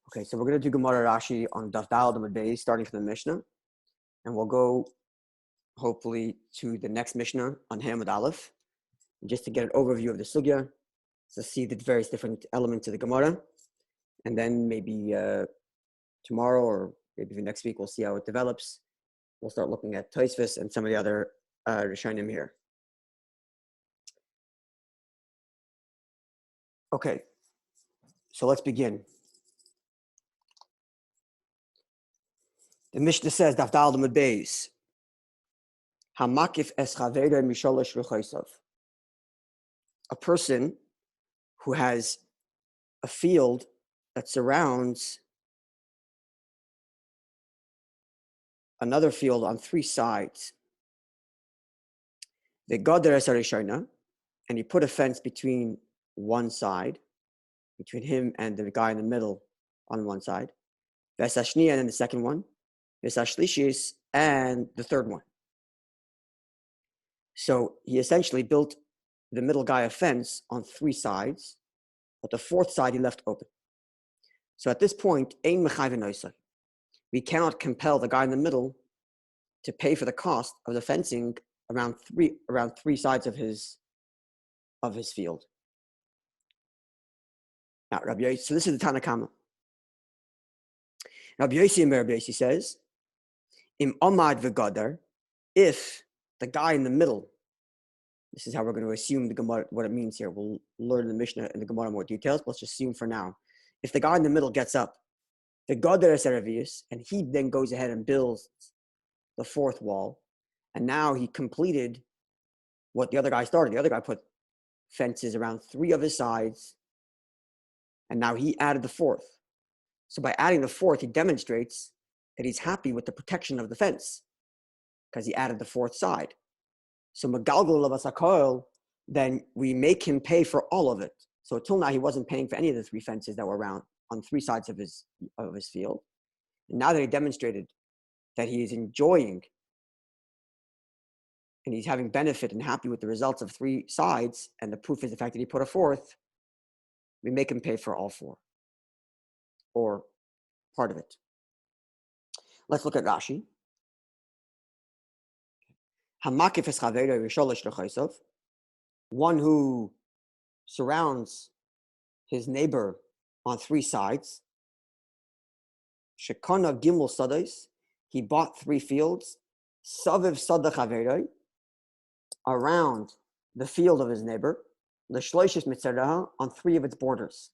Okay, so we're going to do Gemoro Rashi on Daf Daled Amud Beis, starting from the Mishnah, and we'll go hopefully to the next Mishnah on Hamad Aleph, just to get an overview of the sugya, to see the various different elements of the Gemara, and then maybe tomorrow or maybe the next week we'll see how it develops. We'll start looking at Tosafos and some of the other Rishonim here. Okay, so let's begin. The Mishnah says, Daf Daled Amud Beis, Hamkief es Xaveiro mishalosh rechothiv. A person who has a field that surrounds another field on three sides. The Gader es harishona, and he put a fence between one side, between him and the guy in the middle on one side. Vesashniya, and then the second one. Vesashlishis, and the third one. So he essentially built the middle guy a fence on three sides, but the fourth side he left open. So at this point, ein mechayven oisai. We cannot compel the guy in the middle to pay for the cost of the fencing around three sides of his field. Now, Rabbi, so this is the Tanakama. Rabbi Yossi says, Im Omad v'Gadar, if the guy in the middle, this is how we're going to assume the Gemara, what it means here. We'll learn the Mishnah and the Gemara more details, but let's just assume for now. If the guy in the middle gets up, the Gadar es Aravius, and he then goes ahead and builds the fourth wall, and now he completed what the other guy started. The other guy put fences around three of his sides, and now he added the fourth. So by adding the fourth, he demonstrates that he's happy with the protection of the fence because he added the fourth side. So Magalgal Lavasakol, then we make him pay for all of it. So until now, he wasn't paying for any of the three fences that were around on three sides of his field. And now that he demonstrated that he is enjoying and he's having benefit and happy with the results of three sides, and the proof is the fact that he put a fourth, we make him pay for all four or part of it. Let's look at Rashi. Hamkief es Xaveiro mishalosh rechothiv. One who surrounds his neighbor on three sides. Shekana gimel sados. He bought three fields. Saviv sada Xaveiro, around the field of his neighbor. L'shloishes mitzaraha, on three of its borders.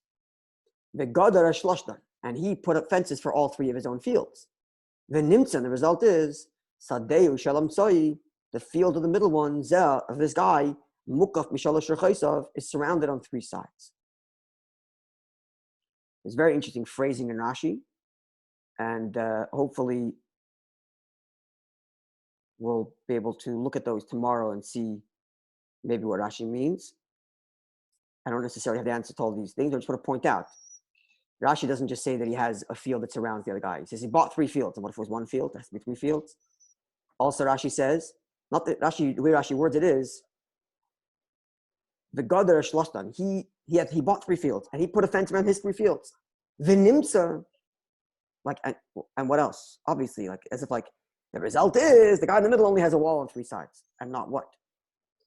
The Gadar shloshta, and he put up fences for all three of his own fields. The nimtza, the result is sadeu shalom soyi, the field of the middle one, zeh, of this guy, mukaf mishalosh rechothiv, is surrounded on three sides. It's very interesting phrasing in Rashi, and hopefully we'll be able to look at those tomorrow and see maybe what Rashi means. I don't necessarily have the answer to all these things. I just want to point out, Rashi doesn't just say that he has a field that surrounds the other guy. He says he bought three fields. And what if it was one field? It has to be three fields. Also, Rashi says, not that Rashi, the way Rashi words it is, the Gadar Shlostan, he bought three fields and he put a fence around his three fields. The Nimsa, like, and what else? Obviously, like, as if like, the result is the guy in the middle only has a wall on three sides and not what?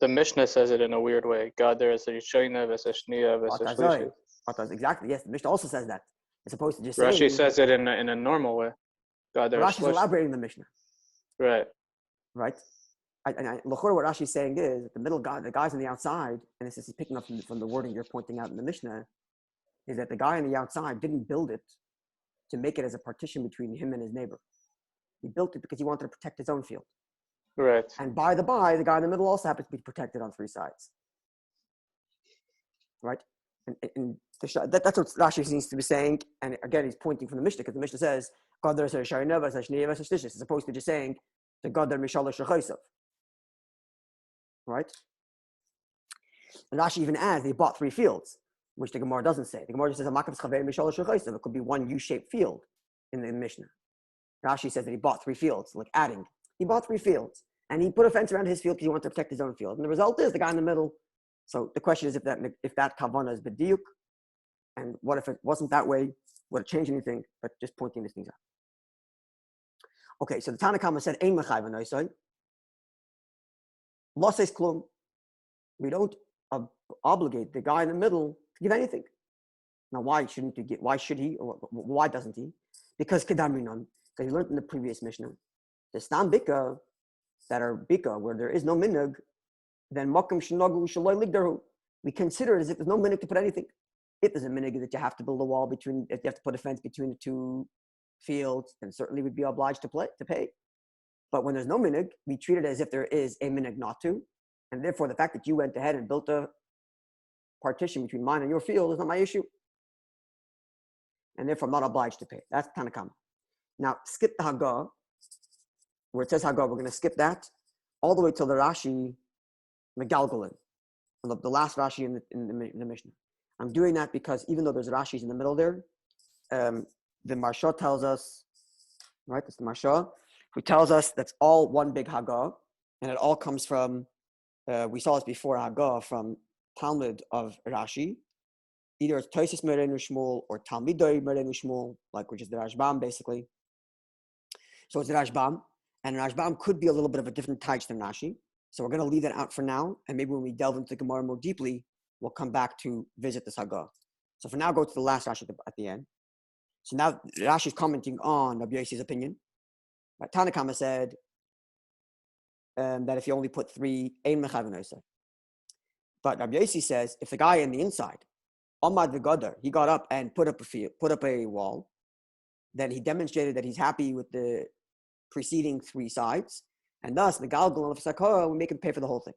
The Mishnah says it in a weird way. God, there is a Rishoina, Vesashniya, Vesashlishi. Exactly, yes. The Mishnah also says that. As opposed to just Rashi saying, says it in a normal way. God, there is Rashi's elaborating the Mishnah. Right. Right? And what Rashi is saying is that the middle guy, the guys on the outside, and this is picking up from the wording you're pointing out in the Mishnah, is that the guy on the outside didn't build it to make it as a partition between him and his neighbor. He built it because he wanted to protect his own field. Right. And by the by, the guy in the middle also happens to be protected on three sides. Right? And that's what Rashi seems to be saying. And again, he's pointing from the Mishnah because the Mishnah says, as opposed to just saying, the Gadar mishalosh rechothiv. Right? And Rashi even adds they bought three fields, which the Gemara doesn't say. The Gemara just says, it could be one U-shaped field in the Mishnah. Rashi says that he bought three fields, like adding. He bought three fields, and he put a fence around his field because he wanted to protect his own field. And the result is the guy in the middle. So the question is if that kavanah is b'diuk, And what if it wasn't that way? Would it change anything? But just pointing these things out. Okay, so the Tanakhama said, Ein mechayv anoisai. Law says klum. We don't obligate the guy in the middle to give anything. Now, why shouldn't he give? Why should he? Or why doesn't he? Because kedamrinon. Because he learned in the previous Mishnah. The stam bika that are bika where there is no minhag, then makom shenogu shaloi ligdaru. We consider it as if there's no minhag to put anything. If there's a minhag that you have to build a wall between, if you have to put a fence between the two fields, then certainly we'd be obliged to pay. But when there's no minhag, we treat it as if there is a minhag not to, and therefore the fact that you went ahead and built a partition between mine and your field is not my issue, and therefore I'm not obliged to pay. That's Tanakama. Now skip the Haggah, where it says Haggah. We're going to skip that all the way till the Rashi Megalgalin, the last Rashi in the Mishnah. I'm doing that because even though there's Rashis in the middle there, the Marsha tells us, right? It's the Marsha who tells us that's all one big Haggah, and it all comes from. We saw this before Haggah from Talmud of Rashi. Either it's Tosafos Merenu Shmuel or Talmidoi Merenu Shmuel, like which is the Rashbam basically. So it's the Rashbam, and Rashbam could be a little bit of a different type than Rashi. So we're going to leave that out for now, and maybe when we delve into the Gemara more deeply, we'll come back to visit this Haggah. So for now, go to the last Rashi at the end. So now Rashi is commenting on Rabbi Yossi's opinion. Right? Tanakama said that if you only put 3, ein mechav anoisai. But Rabbi Yossi says if the guy in the inside, Amad v'gadar, he got up and put up a wall, then he demonstrated that he's happy with the preceding 3 sides, and thus the galgal of sakah, we make him pay for the whole thing.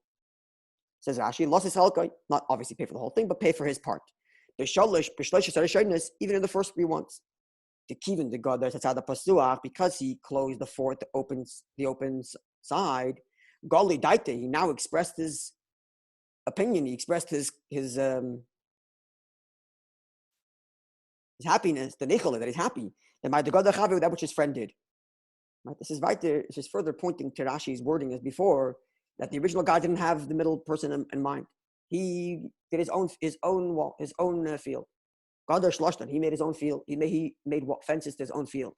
Says Rashi, not obviously pay for the whole thing, but pay for his part. Even in the first 3 ones. The kivin, the god that's the pasuach, because he closed the 4th, the open side. Gali daite, he now expressed his opinion. He expressed his happiness, the nechole, that he's happy. And by the god that which his friend did. Right? This is right there. This is further pointing to Rashi's wording as before, that the original guy didn't have the middle person in mind. He did his own wall, his own field. Gadar Shloshtan, he made his own field. He made fences to his own field.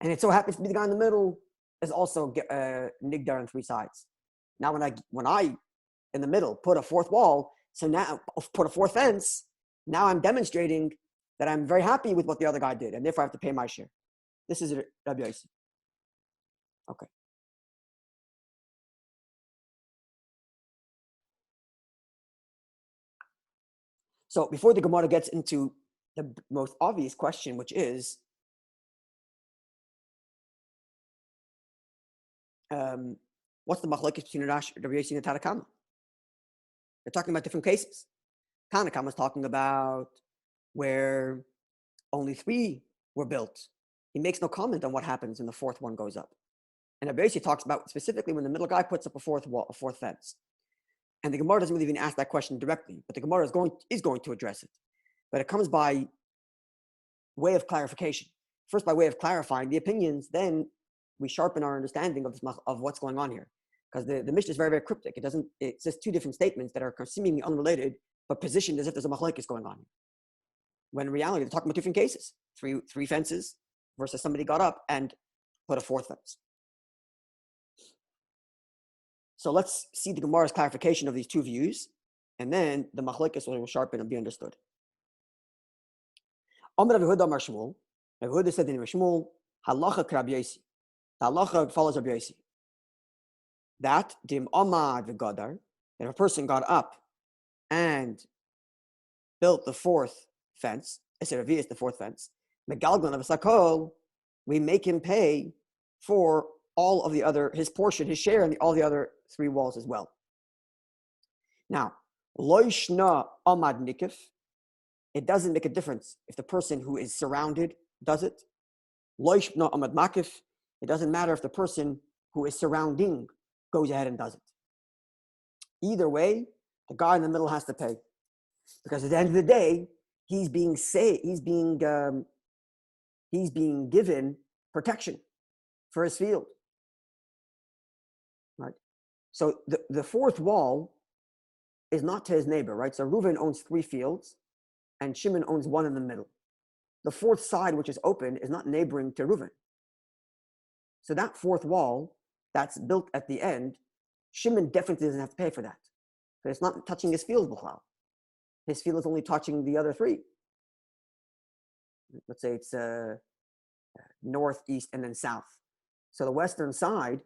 And it so happens to be the guy in the middle is also nigdar on 3 sides. Now when I in the middle put a 4th wall, so now put a 4th fence, now I'm demonstrating that I'm very happy with what the other guy did, and therefore I have to pay my share. This is Rabbi Yossi. Okay. So before the Gemara gets into the most obvious question, which is, what's the machlokes between Rabbi Yossi and Tanakama? They're talking about different cases. Tanakama is talking about where only 3 were built. He makes no comment on what happens when the 4th one goes up. And Rabbi Yossi talks about specifically when the middle guy puts up a 4th fence. And the Gemara doesn't really even ask that question directly, but the Gemara is going to address it. But it comes by way of clarification. First, by way of clarifying the opinions, then we sharpen our understanding of what's going on here. Because the Mishnah is very, very cryptic. It says 2 different statements that are seemingly unrelated, but positioned as if there's a machlokes going on here. When in reality, they're talking about different cases. 3 fences versus somebody got up and put a 4th fence. So let's see the Gemara's clarification of these 2 views, and then the machlokes will sharpen and be understood. Amar Rabbi Yehuda Amar Shmuel. Rabbi Yehuda said in Shmuel, halacha Rabbi Yossi. The halacha follows Rabbi Yossi. That dim amad v'gadar, that if a person got up and built the 4th fence, the 4th fence, megalgon of a sakol, we make him pay for all of the other, his portion, his share, and all the other 3 walls as well. Now, loishna amad mikif, it doesn't make a difference if the person who is surrounded does it. Loishna amad makif, it doesn't matter if the person who is surrounding goes ahead and does it. Either way, the guy in the middle has to pay, because at the end of the day, he's being given protection for his field. Right? So the 4th wall is not to his neighbor, right? So Reuven owns 3 fields, and Shimon owns one in the middle. The fourth side, which is open, is not neighboring to Reuven. So that fourth wall that's built at the end, Shimon definitely doesn't have to pay for that. But it's not touching his field, b'chlal. His field is only touching the other three. Let's say it's north, east, and then south. So the western side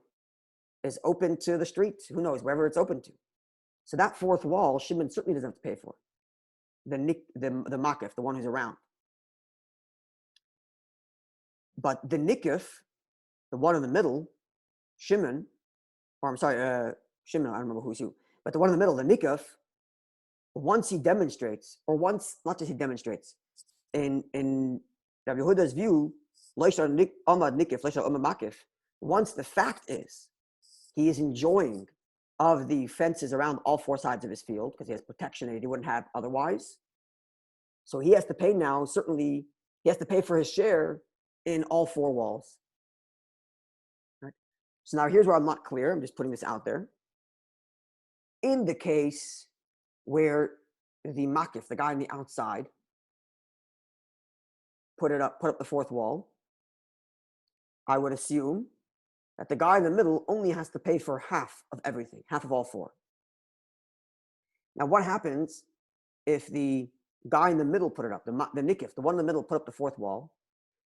is open to the street. Who knows, wherever it's open to. So that fourth wall, Shimon certainly doesn't have to pay for. The makif, the one who's around. But the nikif, the one in the middle, Shimon, or I'm sorry, Shimon, I don't remember who's who, but the one in the middle, the nikif, once he demonstrates, or once, not just he demonstrates, in Rabbi Yehuda's view, once the fact is, he is enjoying of the fences around all four sides of his field, because he has protection that he wouldn't have otherwise. So he has to pay now, certainly, he has to pay for his share in all four walls. Right? So now here's where I'm not clear. I'm just putting this out there. In the case where the makif, the guy on the outside, put up the fourth wall, I would assume that the guy in the middle only has to pay for half of everything, half of all four. Now, what happens if the guy in the middle put it up, the nikif, the one in the middle, put up the fourth wall?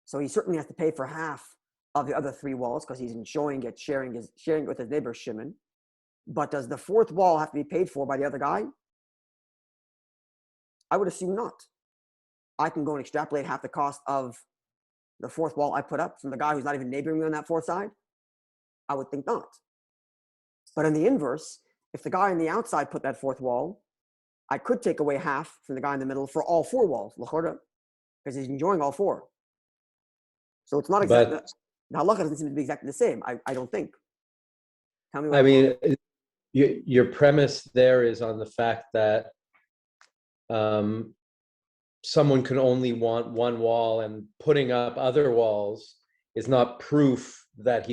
So he certainly has to pay for half of the other three walls because he's enjoying it, sharing it with his neighbor Shimon. But does the fourth wall have to be paid for by the other guy? I would assume not. I can go and extrapolate half the cost of the fourth wall I put up from the guy who's not even neighboring me on that fourth side. I would think not. But in the inverse, if the guy on the outside put that fourth wall, I could take away half from the guy in the middle for all four walls, because he's enjoying all four. So it's not exactly, the halacha doesn't seem to be exactly the same, I don't think. Tell me what I mean, your premise there is on the fact that someone can only want one wall, and putting up other walls is not proof that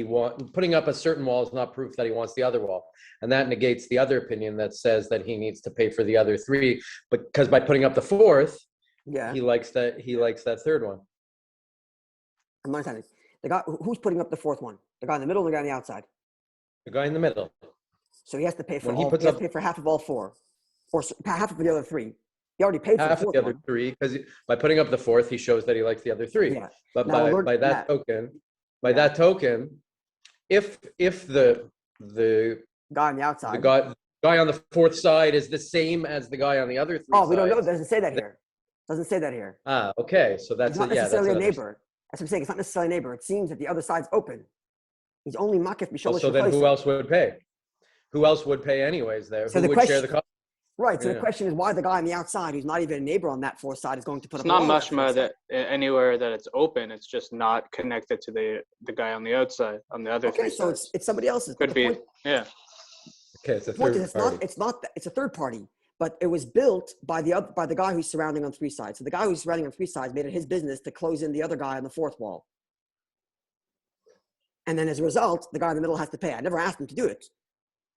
putting up a certain wall is not proof that he wants the other wall. And that negates the other opinion that says that he needs to pay for the other three, but because by putting up the fourth, he likes that third one. I'm not understanding. The guy who's putting up the fourth one? The guy in the middle or the guy on the outside? The guy in the middle. So he has to pay for he has to pay for half of all four, or half of the other three. He already paid for half the fourth of the other one. three, because by putting up the fourth, he shows that he likes the other three. Yeah. But now, by that token, if the guy on the outside, the guy on the fourth side is the same as the guy on the other three sides. we don't know. It doesn't say that here. Okay. So that's not necessarily a neighbor. That's what I'm saying. It's not necessarily a neighbor. It seems that the other side's open. He's only makif b'shalosh. So then who else would pay? Who else would pay anyways there? So who would share the cost? Right. So the question is why the guy on the outside, who's not even a neighbor on that fourth side, is going to put up. It's not mashma that anywhere that it's open, it's just not connected to the guy on the outside, on the other three so sides. it's somebody else's. Could be, yeah. Okay, it's a third party. It's a third party, but it was built by the guy who's surrounding on three sides. So the guy who's surrounding on three sides made it his business to close in the other guy on the fourth wall. And then as a result, the guy in the middle has to pay. I never asked him to do it,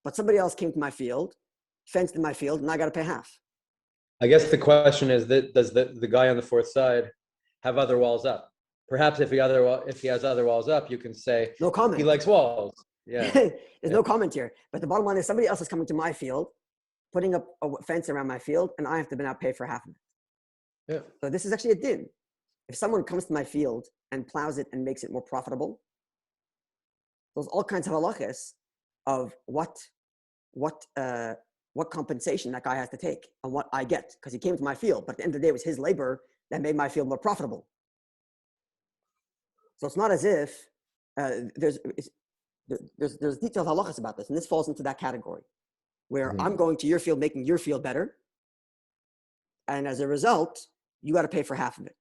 but somebody else came to my field, fenced in my field, and I got to pay half. I guess the question is that does the guy on the fourth side have other walls up? Perhaps if he has other walls up, you can say no comment. He likes walls. Yeah. There's no comment here. But the bottom line is somebody else is coming to my field, putting up a fence around my field, and I have to now pay for half of it. Yeah. So this is actually a din. If someone comes to my field and plows it and makes it more profitable, there's all kinds of halachas of what compensation that guy has to take and what I get, because he came to my field. But at the end of the day, it was his labor that made my field more profitable. So it's not as if there's detailed halachas about this, and this falls into that category where I'm going to your field, making your field better, and as a result, you got to pay for half of it,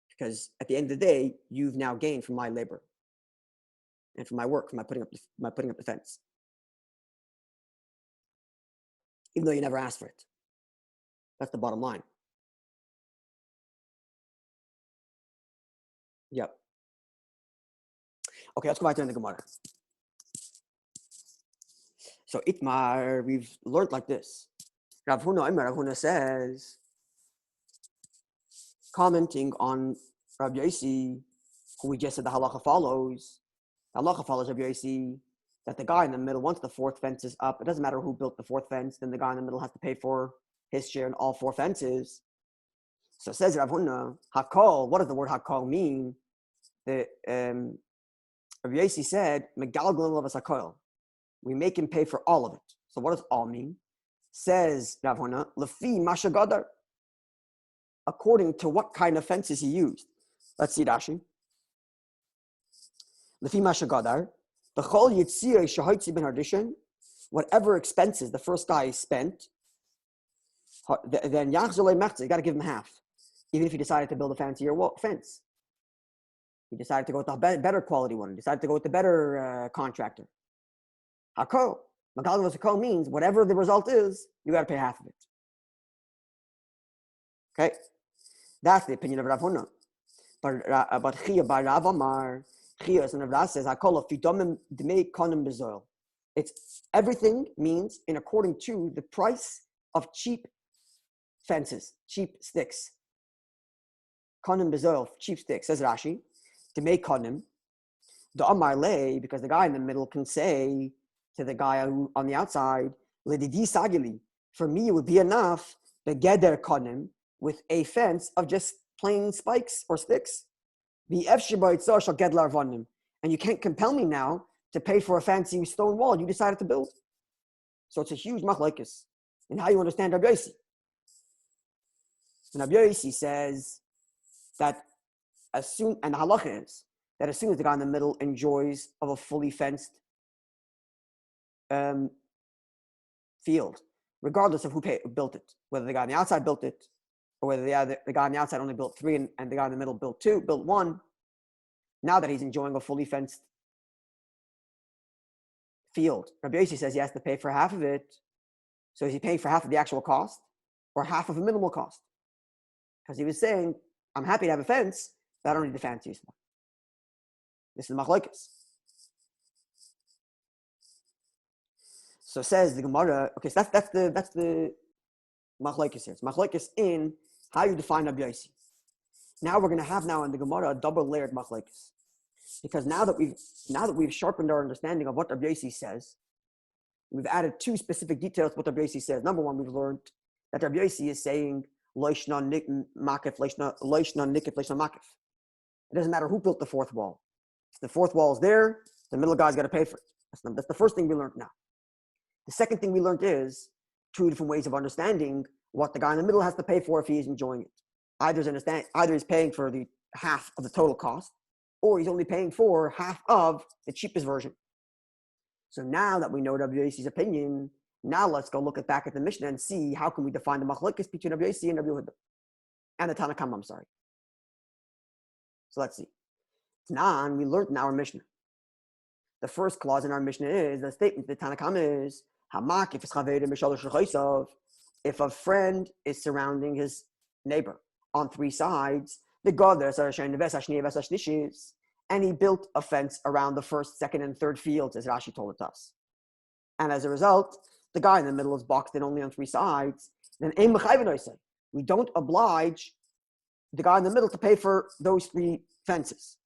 because at the end of the day, you've now gained from my labor and from my work, from my putting up the fence, even though you never asked for it. That's the bottom line. Yep. Okay, let's go back to the Gemara. So Itmar, we've learned like this. Rav Huna says, commenting on Rabbi Yossi, who we just said the halacha follows. The halacha follows Rabbi Yossi that the guy in the middle, once the fourth fence is up, it doesn't matter who built the fourth fence, then the guy in the middle has to pay for his share in all four fences. So says Rav Huna, hakol, what does the word hakol mean? The Rabbi Yossi said, megalgal of a hakol. We make him pay for all of it. So what does all mean? Says Rav Huna, lefi mashagadar. According to what kind of fences he used. Let's see Rashi. Lefi mashagadar. The chol yitzir shahitzi ben hardishan. Whatever expenses the first guy spent, then yachzolei mechza. You got to give him half, even if he decided to build a fancier fence. He decided to go with a better quality one. He decided to go with the better contractor. Hakol. Magal Hakol means whatever the result is, you got to pay half of it. Okay, that's the opinion of Rav Huna. But Chia by Rav Amar, Chia and Rav says Hakol of fidomim dmei konim bezoil. It's everything means in according to the price of cheap fences, cheap sticks. Konim bezoil, cheap sticks. Says Rashi, dmei konim. The Amar lay, because the guy in the middle can say to the guy on the outside, Ledidi sagili, for me it would be enough, the geder konim, with a fence of just plain spikes or sticks. The efshiba shall gedlar vonim. And you can't compel me now to pay for a fancy stone wall you decided to build. So it's a huge machlokes in how you understand Rabbi Yossi. And Rabbi Yossi says that and the halacha is that as soon as the guy in the middle enjoys of a fully fenced field, regardless of who built it, whether the guy on the outside built it, or whether the guy on the outside only built 3 and the guy in the middle built 1, now that he's enjoying a fully fenced field, Rabbi Yossi says he has to pay for half of it. So is he paying for half of the actual cost or half of a minimal cost? Because he was saying, I'm happy to have a fence, but I don't need the fanciest one. This is the machlokes. So says the Gemara. Okay, so that's the machlokes here. It's machlokes in how you define Rabbi Yossi. Now we're going to have in the Gemara a double layered machlokes, because now that we've sharpened our understanding of what Rabbi Yossi says, we've added 2 specific details to what Rabbi Yossi says. Number one, we've learned that Rabbi Yossi is saying loishna makif, loishna nikif, loishna makif. It doesn't matter who built the fourth wall. If the fourth wall is there, the middle guy's got to pay for it. That's the first thing we learned now. The second thing we learned is 2 different ways of understanding what the guy in the middle has to pay for if he is enjoying it. Either he's paying for the half of the total cost, or he's only paying for half of the cheapest version. So now that we know Rabbi Yossi's opinion, now let's go look back at the Mishnah and see how can we define the machlokes between Rabbi Yossi and Rabbi Yehuda. And the Tanna Kama, I'm sorry. So let's see. Tnan, we learned in our Mishnah. The first clause in our Mishnah is, the statement the Tanna Kama is, Hamakif is chaveru mishalosh rechosav. If a friend is surrounding his neighbor on 3 sides, the God and he built a fence around the first, second, and third fields, as Rashi told it us. And as a result, the guy in the middle is boxed in only on 3 sides. Then we don't oblige the guy in the middle to pay for those 3 fences.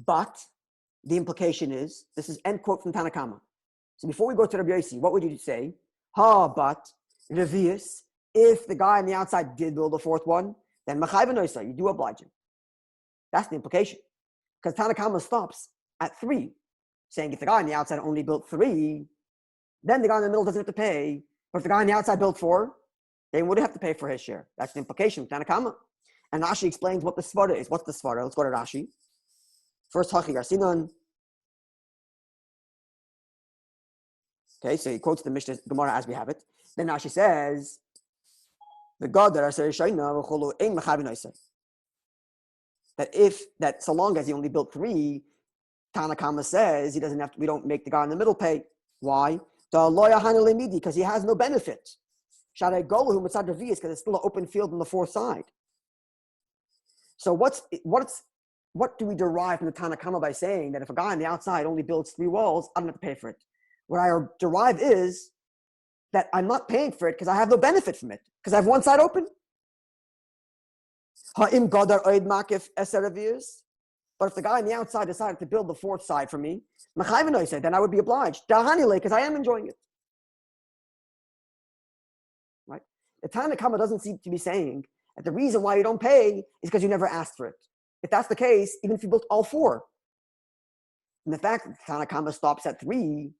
But the implication is, this is end quote from Tanna Kama. So before we go to Rabbi Yossi, what would you say? But Revius, if the guy on the outside did build a 4th one, then you do oblige him. That's the implication. Because Tanna Kama stops at 3, saying if the guy on the outside only built 3, then the guy in the middle doesn't have to pay. But if the guy on the outside built 4, then he would have to pay for his share. That's the implication of Tanna Kama. And Rashi explains what the svara is. What's the svara? Let's go to Rashi. First, Hachi Garsinon. Okay, so he quotes the Mishnah Gemara as we have it. Then Rashi says, "The God that that so long as he only built 3, Tanna Kama says he doesn't have to. We don't make the guy in the middle pay. Why? Because he has no benefit. Because it's still an open field on the 4th side. So what do we derive from the Tanna Kama by saying that if a guy on the outside only builds 3 walls, I don't have to pay for it? What I derive is that I'm not paying for it because I have no benefit from it, because I have one side open. Ha'im gadar oid makif eser aviyos. But if the guy on the outside decided to build the fourth side for me, then I would be obliged. Because I am enjoying it. Right? The Tana Kama doesn't seem to be saying that the reason why you don't pay is because you never asked for it. If that's the case, even if you built all four, and the fact that the Tana Kama stops at 3,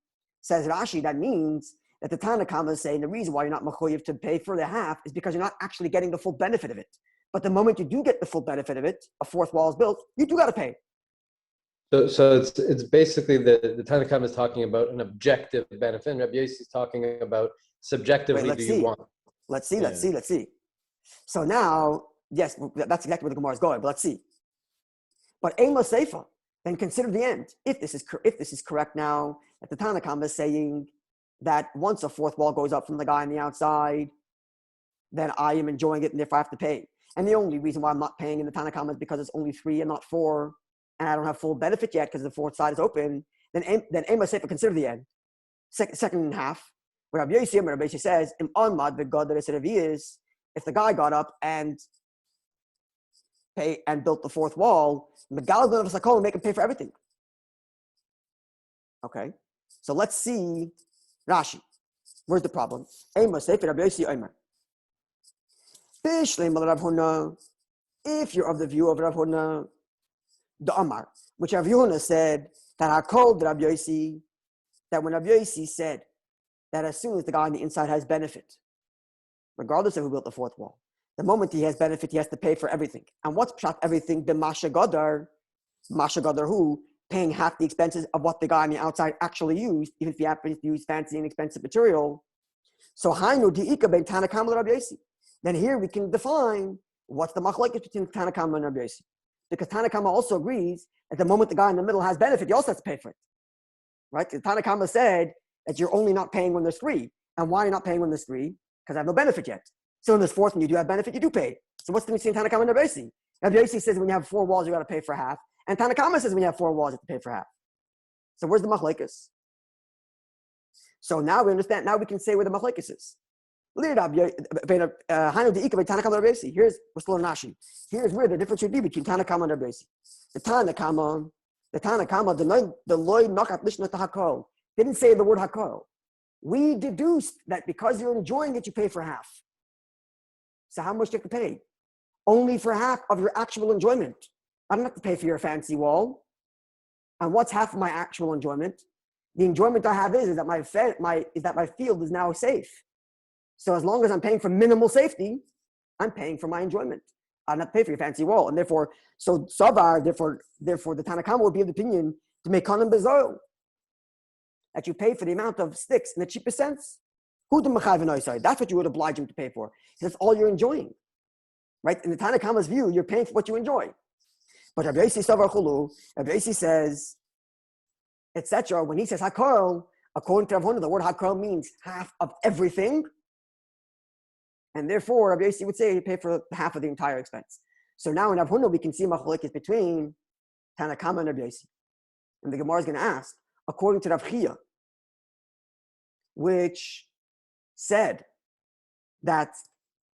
says Rashi, that means that the Tana Kama is saying the reason why you're not mechuyev to pay for the half is because you're not actually getting the full benefit of it. But the moment you do get the full benefit of it, a fourth wall is built, you do got to pay. So it's basically the Tana Kama is talking about an objective benefit, and Rabbi Yossi is talking about subjectively. You want? Let's see. So now, yes, that's exactly where the Gemara is going. But let's see. But Ema Seifa, then consider the end. If this is correct now, that the Tana Kama is saying that once a fourth wall goes up from the guy on the outside, then I am enjoying it, and therefore I have to pay. And the only reason why I'm not paying in the Tana Kama is because it's only 3 and not 4, and I don't have full benefit yet because the fourth side is open. Then Ema Seifa, consider the end. Second half, where Rabbi Yossi says, "Im Amad v'Gadar is if the guy got up and built the fourth wall, Megal of Sakol make him pay for everything." Okay, so let's see Rashi. Where's the problem? Ema Seifa Rabbi Yossi Omer. If you're of the view of Rav Huna, the Amar, which Rav Huna said that Hakol Rabbi Yossi, that when Rabbi Yossi said that as soon as the guy on the inside has benefit, regardless of who built the fourth wall, the moment he has benefit, he has to pay for everything. And what's pshat everything? The Masha Gadar who? Paying half the expenses of what the guy on the outside actually used, even if he happens to use fancy and expensive material. So Hainu Di'ika ben Tana Kama Rabbi Yossi. Then here we can define what's the machlokes between Tana Kama and Rabbi Yossi. Because Tana Kama also agrees that the moment the guy in the middle has benefit, he also has to pay for it. Right? The Tana Kama said that you're only not paying when there's 3. And why are you not paying when there's 3? Because I have no benefit yet. So in this fourth, when you do have benefit, you do pay. So what's the difference between Tana Kama and Rabbi Yossi? Rabbi Yossi says when you have 4 walls, you got to pay for half. And Tana Kama says when you have 4 walls, you have to pay for half. So where's the machlokes? So now we understand. Now we can say where the machlokes is. Here's we're still in Rashi. Here's where the difference would be between Tana Kama and Rabbi Yossi. The Tana Kama, the loy nakat lishna hakol didn't say the word hakol. We deduced that because you're enjoying it, you pay for half. So how much do you have to pay? Only for half of your actual enjoyment. I don't have to pay for your fancy wall. And what's half of my actual enjoyment? The enjoyment I have is that my field is now safe. So as long as I'm paying for minimal safety, I'm paying for my enjoyment. I'm not paying for your fancy wall. And therefore the Tana Kama would be of the opinion to make kanan bezoil, that you pay for the amount of sticks in the cheapest sense. That's what you would oblige him to pay for. That's all you're enjoying. Right? In the Tana Kama's view, you're paying for what you enjoy. But Rabbi Yossi says, etc. When he says hakol, according to Rav Huna, the word hakol means half of everything. And therefore, Rabbi Yossi would say you pay for half of the entire expense. So now in Rav Huna, we can see machlokes between Tana Kama and Rabbi Yossi. And the Gemara is going to ask, according to Rav Chia, which said that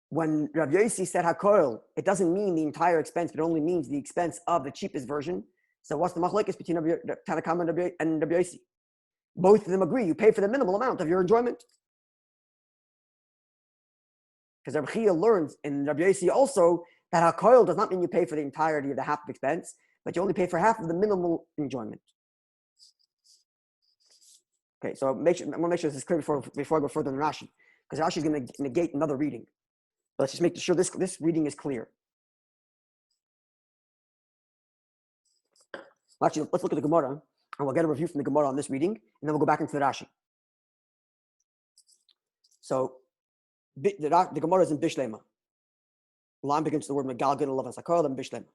when Rabbi Yossi said hakol, it doesn't mean the entire expense, but it only means the expense of the cheapest version. So what's the machlokes between Tana Kama and Rabbi Yossi? Both of them agree you pay for the minimal amount of your enjoyment. Because Rabbi Chia learns in Rabbi Yossi also that hakol does not mean you pay for the entirety of the half of expense, but you only pay for half of the minimal enjoyment. Okay, so I want to make sure this is clear before I go further in Rashi, because Rashi is going to negate another reading. But let's just make sure this reading is clear. Actually, let's look at the Gemara, and we'll get a review from the Gemara on this reading, and then we'll go back into the Rashi. So, the Gemara is in Bishlema. The line begins with the word Megalgid, Alav Sakar, and Bishlema.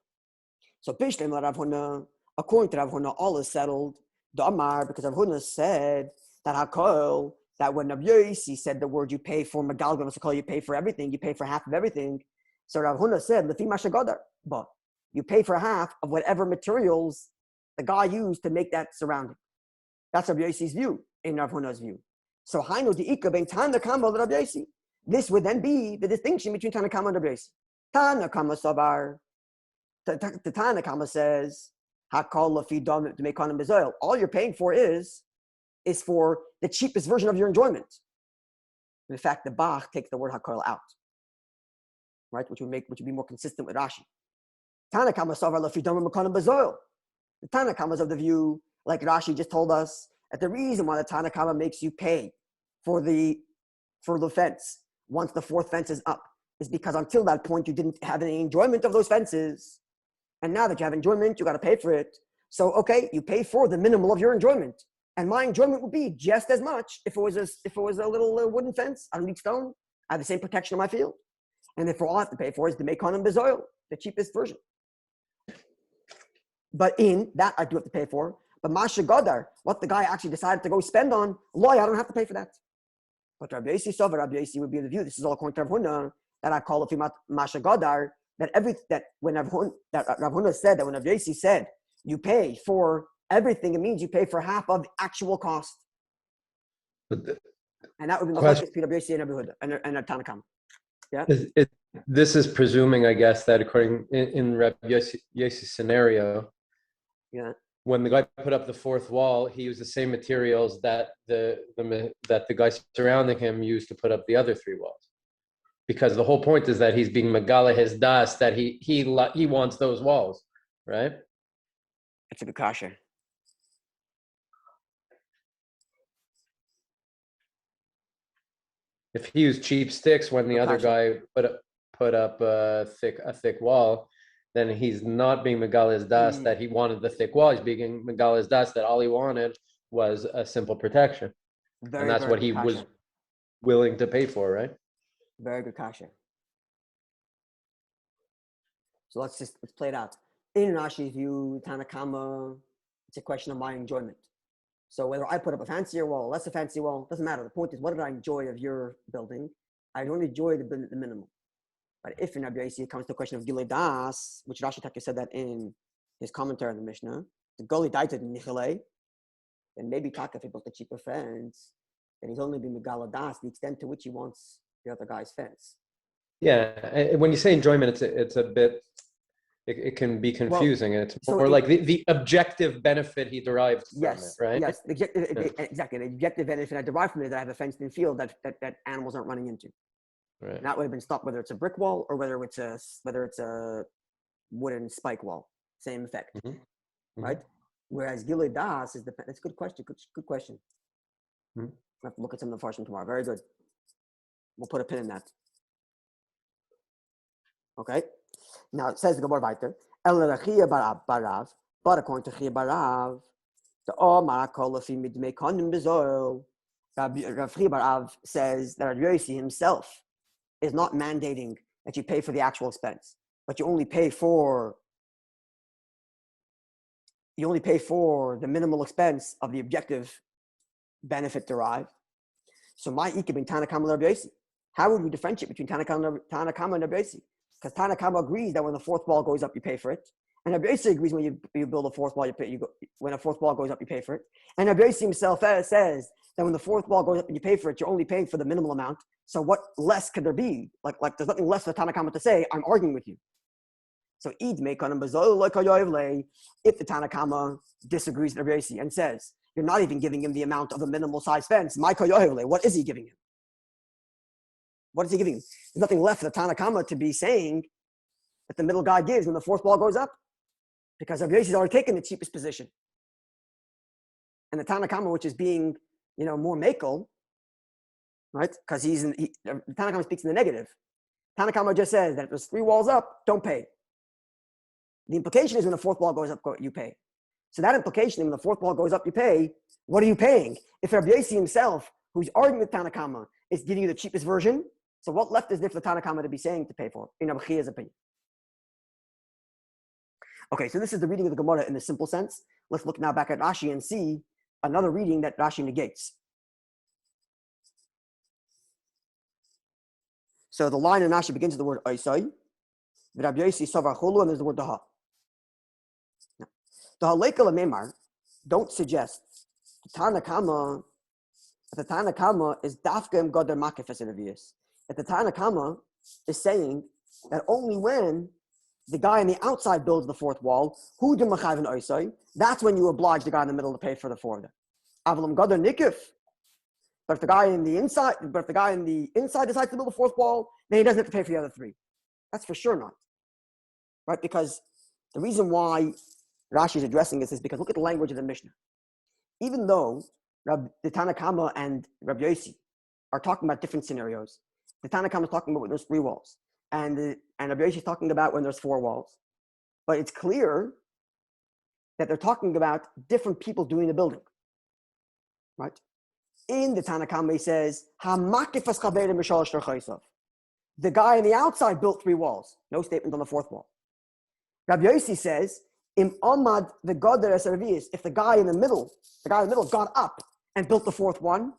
So, Bishlema, Rav Huna, according to Rav Huna, all is settled. The Amar, because Rav Huna said that Hakol, that when Rabbi Yossi said the word you pay for Megalgid, Sakar, you pay for everything, you pay for half of everything. So, Rav Huna said, Lefi Mashagadar, but you pay for half of whatever materials the guy used to make that surrounding. That's Rabbi Yossi's view, in Rav Huna's view. So, Hainu di'ika ben Tana Kama Rabbi Yossi. This would then be the distinction between Tana Kama and Rabbi Yossi. Tana Kama Savar. The Tana Kama says, Hakol Lafi Dom Mekonim Bezoil. All you're paying for is for the cheapest version of your enjoyment. In fact, the Bach takes the word Hakol out, right? Which would be more consistent with Rashi. Tana Kama Savar Lafi Dom Mekonim Bezoil. The Tana Kama is of the view, like Rashi just told us, that the reason why the Tana Kama makes you pay for the fence once the fourth fence is up is because until that point you didn't have any enjoyment of those fences, and now that you have enjoyment, you got to pay for it. So okay, you pay for the minimal of your enjoyment, and my enjoyment would be just as much if it was a little wooden fence on weak stone. I have the same protection in my field, and therefore all I have to pay for is the Mekonim Bezoil, the cheapest version. But in that I do have to pay for. But Masha Godar, what the guy actually decided to go spend on, I don't have to pay for that. But Rabbi Yossi would be the view. This is all according to Rav Huna, that I call it Masha Godar. That when Rav Huna said that when Rabbi Yossi said you pay for everything, it means you pay for half of the actual cost. And that would be the question between Rabbi Yossi and Rabbi Huna and Tana Kama. Yeah. This is presuming, I guess, that according in Rabbi Yossi's scenario, yeah, when the guy put up the fourth wall, he used the same materials that the guys surrounding him used to put up the other three walls. Because the whole point is that he's being megala his das, that he wants those walls, right? It's a good kasha. If he used cheap sticks when the other guy put up a thick wall, then he's not being Megala's das that he wanted the thick wall. He's being Megala's das that all he wanted was a simple protection. And that's what he was willing to pay for, right? Very good kasha. So let's play it out. In Rashi's view, Tana Kama, it's a question of my enjoyment. So whether I put up a fancier wall, less a fancy wall, doesn't matter. The point is, what did I enjoy of your building? I don't enjoy the minimum. But if in Rabbi Yossi it comes to the question of Gilei Das, which Rashi Taka said that in his commentary on the Mishnah, the Goli Daited Nichilei, then maybe Taka, if he built a cheaper fence, then he's only been Megala Das, the extent to which he wants the other guy's fence. Yeah, when you say enjoyment, it's a bit, it can be confusing, and it's more like the objective benefit he derived from it, right? Yes, exactly. The objective benefit I derive from it is that I have a fenced-in field that animals aren't running into. Right. And that would have been stopped whether it's a brick wall or whether it's a wooden spike wall. Same effect, right? Whereas Gilei Das is that's a good question. Good question. We'll have to look at some of the farshim tomorrow. Very good. We'll put a pin in that. Okay. Now it says the Gemoro weiter. El Rechia Barav, but according to Chia Barav, the Omar Kolafi Midmei Konim Bezoil. Rav Chia Barav says that Rabbi Yossi himself is not mandating that you pay for the actual expense, but you only pay for the minimal expense of the objective benefit derived. So my ikib in Tana Kama and Rabbi Yossi. How would we differentiate between Tana Kama and Rabbi Yossi? Because Tana Kama agrees that when the fourth wall goes up, you pay for it. And Rabbi Yossi agrees when you build a fourth wall, when a fourth wall goes up, you pay for it. And Rabbi Yossi himself says that when the fourth wall goes up and you pay for it, you're only paying for the minimal amount. So what less could there be? Like there's nothing less for Tana Kama to say, I'm arguing with you. So if the Tana Kama disagrees with Rabbi Yossi and says, you're not even giving him the amount of a minimal size fence, what is he giving him? What is he giving him? There's nothing left for the Tana Kama to be saying that the middle guy gives when the fourth wall goes up. Because Rabbi Yossi has already taken the cheapest position. And the Tana Kama, which is being, more makel, right? Because the Tana Kama speaks in the negative. Tana Kama just says that if there's 3 walls up, don't pay. The implication is when the fourth wall goes up, you pay. So that implication, when the fourth wall goes up, you pay. What are you paying? If Rabbi Yossi himself, who's arguing with Tana Kama, is giving you the cheapest version, so what left is there for the Tana Kama to be saying to pay for, in Rabbi Chia's opinion? Okay, so this is the reading of the Gemara in the simple sense. Let's look now back at Rashi and see another reading that Rashi negates. So the line in Rashi begins with the word Oisai, Rabbi Yossi Savar Chulu, and there's the word Daha. The Halekala Memar don't suggest the Tana Kama is Dafka Godar Makif as If the Tana Kama is saying that only when the guy on the outside builds the fourth wall, that's when you oblige the guy in the middle to pay for the four of them. But if the guy in the inside decides to build the fourth wall, then he doesn't have to pay for the other three. That's for sure not. Right? Because the reason why Rashi is addressing this is because look at the language of the Mishnah. Even though the Tanna Kama and Rabbi Yossi are talking about different scenarios, the Tanna Kama is talking about when there's 3 walls, and Rabbi Yossi is talking about when there's 4 walls. But it's clear that they're talking about different people doing the building. Right? In the Tanna Kama, he says, "Hamaki faschaber mishal shterchaisav." The guy on the outside built 3 walls. No statement on the 4th wall. Rabbi Yossi says, "Im amad the goder eservius." If the guy in the middle got up and built the 4th one,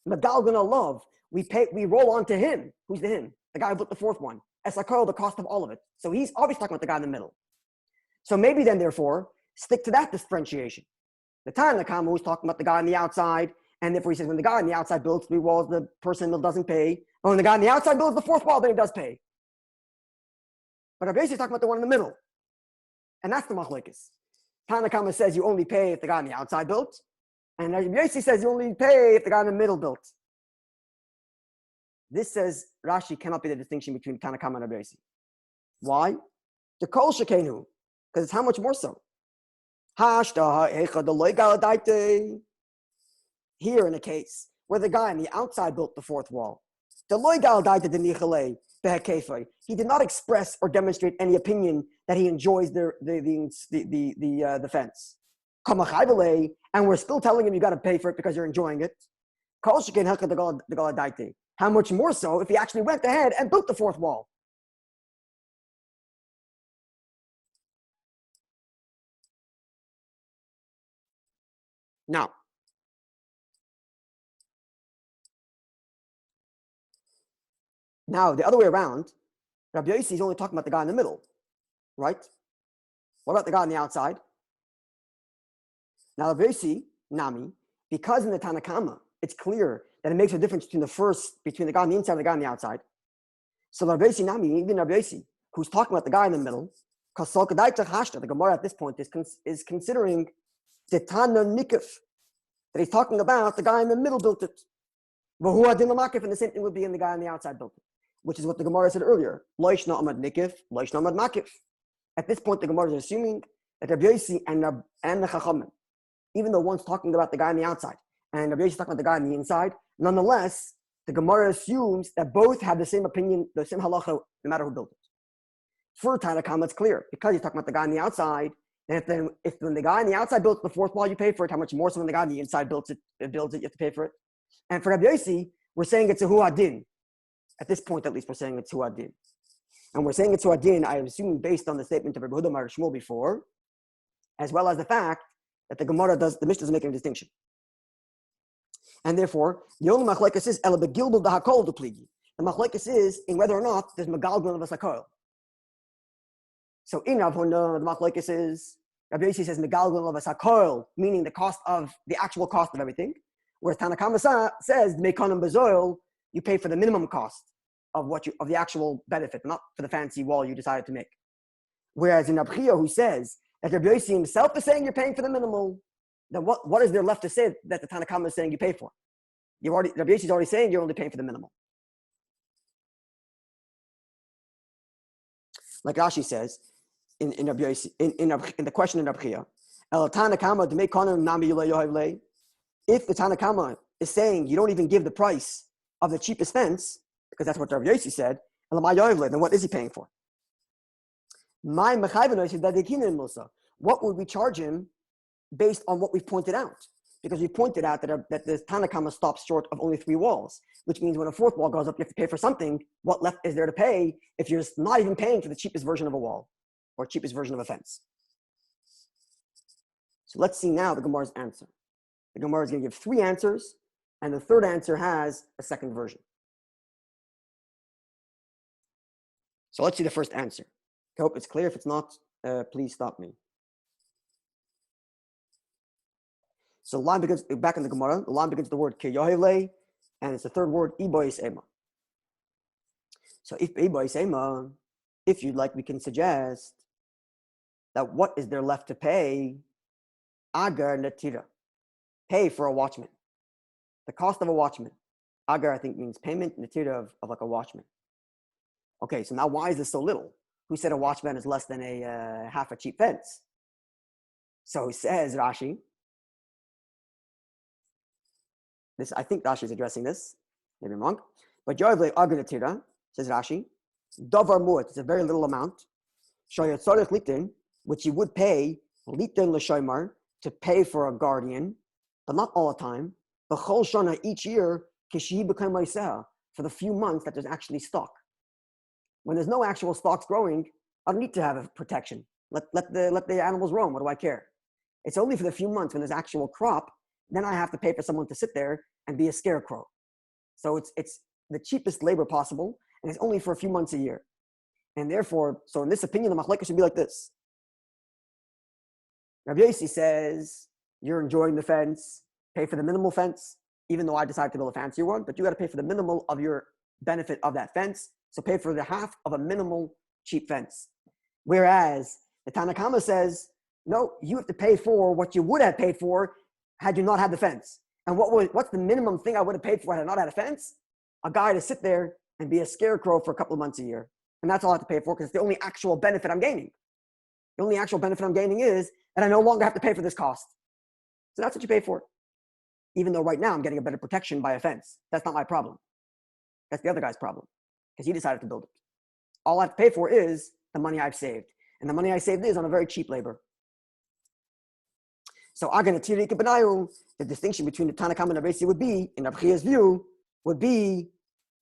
Megal gonna love. We roll on to him. Who's the him? The guy who built the 4th one. Esakol, the cost of all of it. So he's obviously talking about the guy in the middle. So maybe then, therefore, stick to that differentiation. The Tanna Kama was talking about the guy on the outside, and therefore he says when the guy on the outside builds 3 walls, the person in the middle doesn't pay. But when the guy on the outside builds the 4th wall, then he does pay. But Rabbi Yossi is talking about the one in the middle. And that's the machlokes. Tanna Kama says you only pay if the guy on the outside built. And Rabbi Yossi says you only pay if the guy in the middle built. This says Rashi cannot be the distinction between Tanna Kama and Rabbi Yossi. Why? The kol shekenu. Because it's how much more so. Here in a case where the guy on the outside built the 4th wall, he did not express or demonstrate any opinion that he enjoys the fence. And we're still telling him you got to pay for it because you're enjoying it. How much more so if he actually went ahead and built the 4th wall? Now, the other way around, Rabbi Yossi is only talking about the guy in the middle, right? What about the guy on the outside? Now, Rabbi Yossi, Nami, because in the Tanna Kama, it's clear that it makes a difference between the guy on the inside and the guy on the outside. So Rabbi Yossi, Nami, even Rabbi Yossi, who's talking about the guy in the middle, the Gemara at this point is considering the Tanna Nikif, that he's talking about the guy in the middle built it. And the same thing would be in the guy on the outside built it, which is what the Gemara said earlier. At this point, the Gemara is assuming that Rabbi Yossi and the Chachamim, even though one's talking about the guy on the outside and Rabbi Yossi is talking about the guy on the inside, nonetheless, the Gemara assumes that both have the same opinion, the same halacha, no matter who built it. For Tanna Kama, it's clear because he's talking about the guy on the outside. And if when the guy on the outside builds the 4th wall, you pay for it. How much more so when the guy on the inside builds it, you have to pay for it. And for Rabbi Yossi, we're saying it's a huadin. At this point, at least, we're saying it's huadin. And we're saying it's huadin, I am assuming, based on the statement of Rabbi Huda Mar Shmuel before, as well as the fact that the Mishnah doesn't make any distinction. And therefore, the only machlekes is ela begilbul dahakol dupligi. The machlekes is in whether or not there's megalgon of a sakol. So in Rav Huna, the machlekes is Rabbi Yossi says megalgon of a sakol, meaning the actual cost of everything. Whereas Tanna Kama says meikonim bezoil, you pay for the minimum cost of the actual benefit, not for the fancy wall you decided to make. Whereas in Rabbi who says that Rabbi Yossi himself is saying you're paying for the minimal, then what is there left to say that the Tanna Kama is saying you pay for? Rabbi Yossi is already saying you're only paying for the minimal. Like Rashi says in Rabbi Yossi, in the question in Rabbi El Tanna Kama to make konim nami yohavle. If the Tanna Kama is saying you don't even give the price of the cheapest fence, because that's what Rabbi Yossi said, then what is he paying for? What would we charge him based on what we've pointed out? Because we pointed out that the Tanna Kama stops short of only 3 walls, which means when a 4th wall goes up, you have to pay for something. What left is there to pay if you're not even paying for the cheapest version of a wall or cheapest version of a fence? So let's see now the Gemara's answer. The Gemara is going to give 3 answers, and the 3rd answer has a 2nd version. So let's see the first answer. I hope it's clear. If it's not, please stop me. So the line begins, back in the Gemara, the line begins with the word keyohele, and it's the 3rd word, ibois ema. So if ibois ema, if you'd like, we can suggest that what is there left to pay? Agar natira. Pay for a watchman. The cost of a watchman. Agar, I think, means payment. Natira of like a watchman. Okay, so now why is this so little? Who said a watchman is less than a half a cheap fence? So he says, Rashi, this, I think Rashi is addressing this. Maybe I'm wrong. But Yoivle Agar natira, says Rashi, Davar mu'at, it's a very little amount. Shoyatzorich litin, which you would pay, litin l'shoymar, to pay for a guardian, but not all the time. B'chol shana, each year, kishihi b'kay ma'iseh, for the few months that there's actually stock. When there's no actual stocks growing, I don't need to have a protection. Let the animals roam. What do I care? It's only for the few months when there's actual crop, then I have to pay for someone to sit there and be a scarecrow. So it's the cheapest labor possible, and it's only for a few months a year. And therefore, so in this opinion, the machlekes should be like this. Rabbi Yossi says, you're enjoying the fence, pay for the minimal fence, even though I decided to build a fancier one, but you got to pay for the minimal of your benefit of that fence. So pay for the half of a minimal cheap fence. Whereas the Tanna Kama says, no, you have to pay for what you would have paid for had you not had the fence. And what's the minimum thing I would have paid for had I not had a fence? A guy to sit there and be a scarecrow for a couple of months a year. And that's all I have to pay for because it's the only actual benefit I'm gaining. The only actual benefit I'm gaining is that I no longer have to pay for this cost. So that's what you pay for. Even though right now I'm getting a better protection by a fence. That's not my problem. That's the other guy's problem because he decided to build it. All I have to pay for is the money I've saved. And the money I saved is on a very cheap labor. So the distinction between the Tanna Kama and Rabbi Yossi would be, in Rabbi Chia's view, would be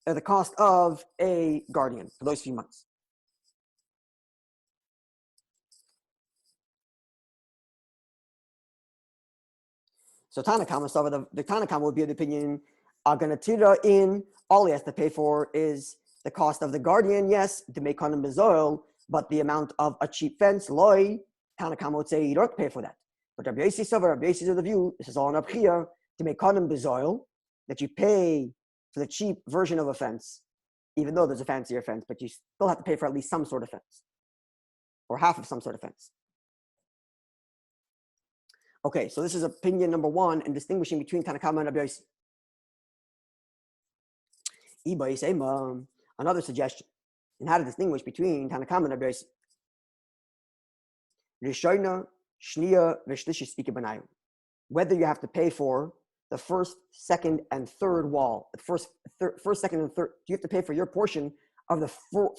the cost of a guardian for those few months. So Tanna Kama, so the Tanna Kama would be of the opinion, Aganatira in, all he has to pay for is the cost of the guardian, yes, to make on bezoil, but the amount of a cheap fence, loy, Tanna Kama would say you don't pay for that. But Rabbi Yossi is of the view, this is all in Rabbi Chia, to make on bezoil, that you pay for the cheap version of a fence, even though there's a fancier fence, but you still have to pay for at least some sort of fence, or half of some sort of fence. Okay, so this is opinion number one in distinguishing between Tanna Kama and Rabbi Yossi. Another suggestion in how to distinguish between Tanna Kama and Rabbi Yossi. Rishona, Shniya, Veshlishis Ikebanayu. Whether you have to pay for the first, second, and third wall. The first, second, and third. You have to pay for your portion of the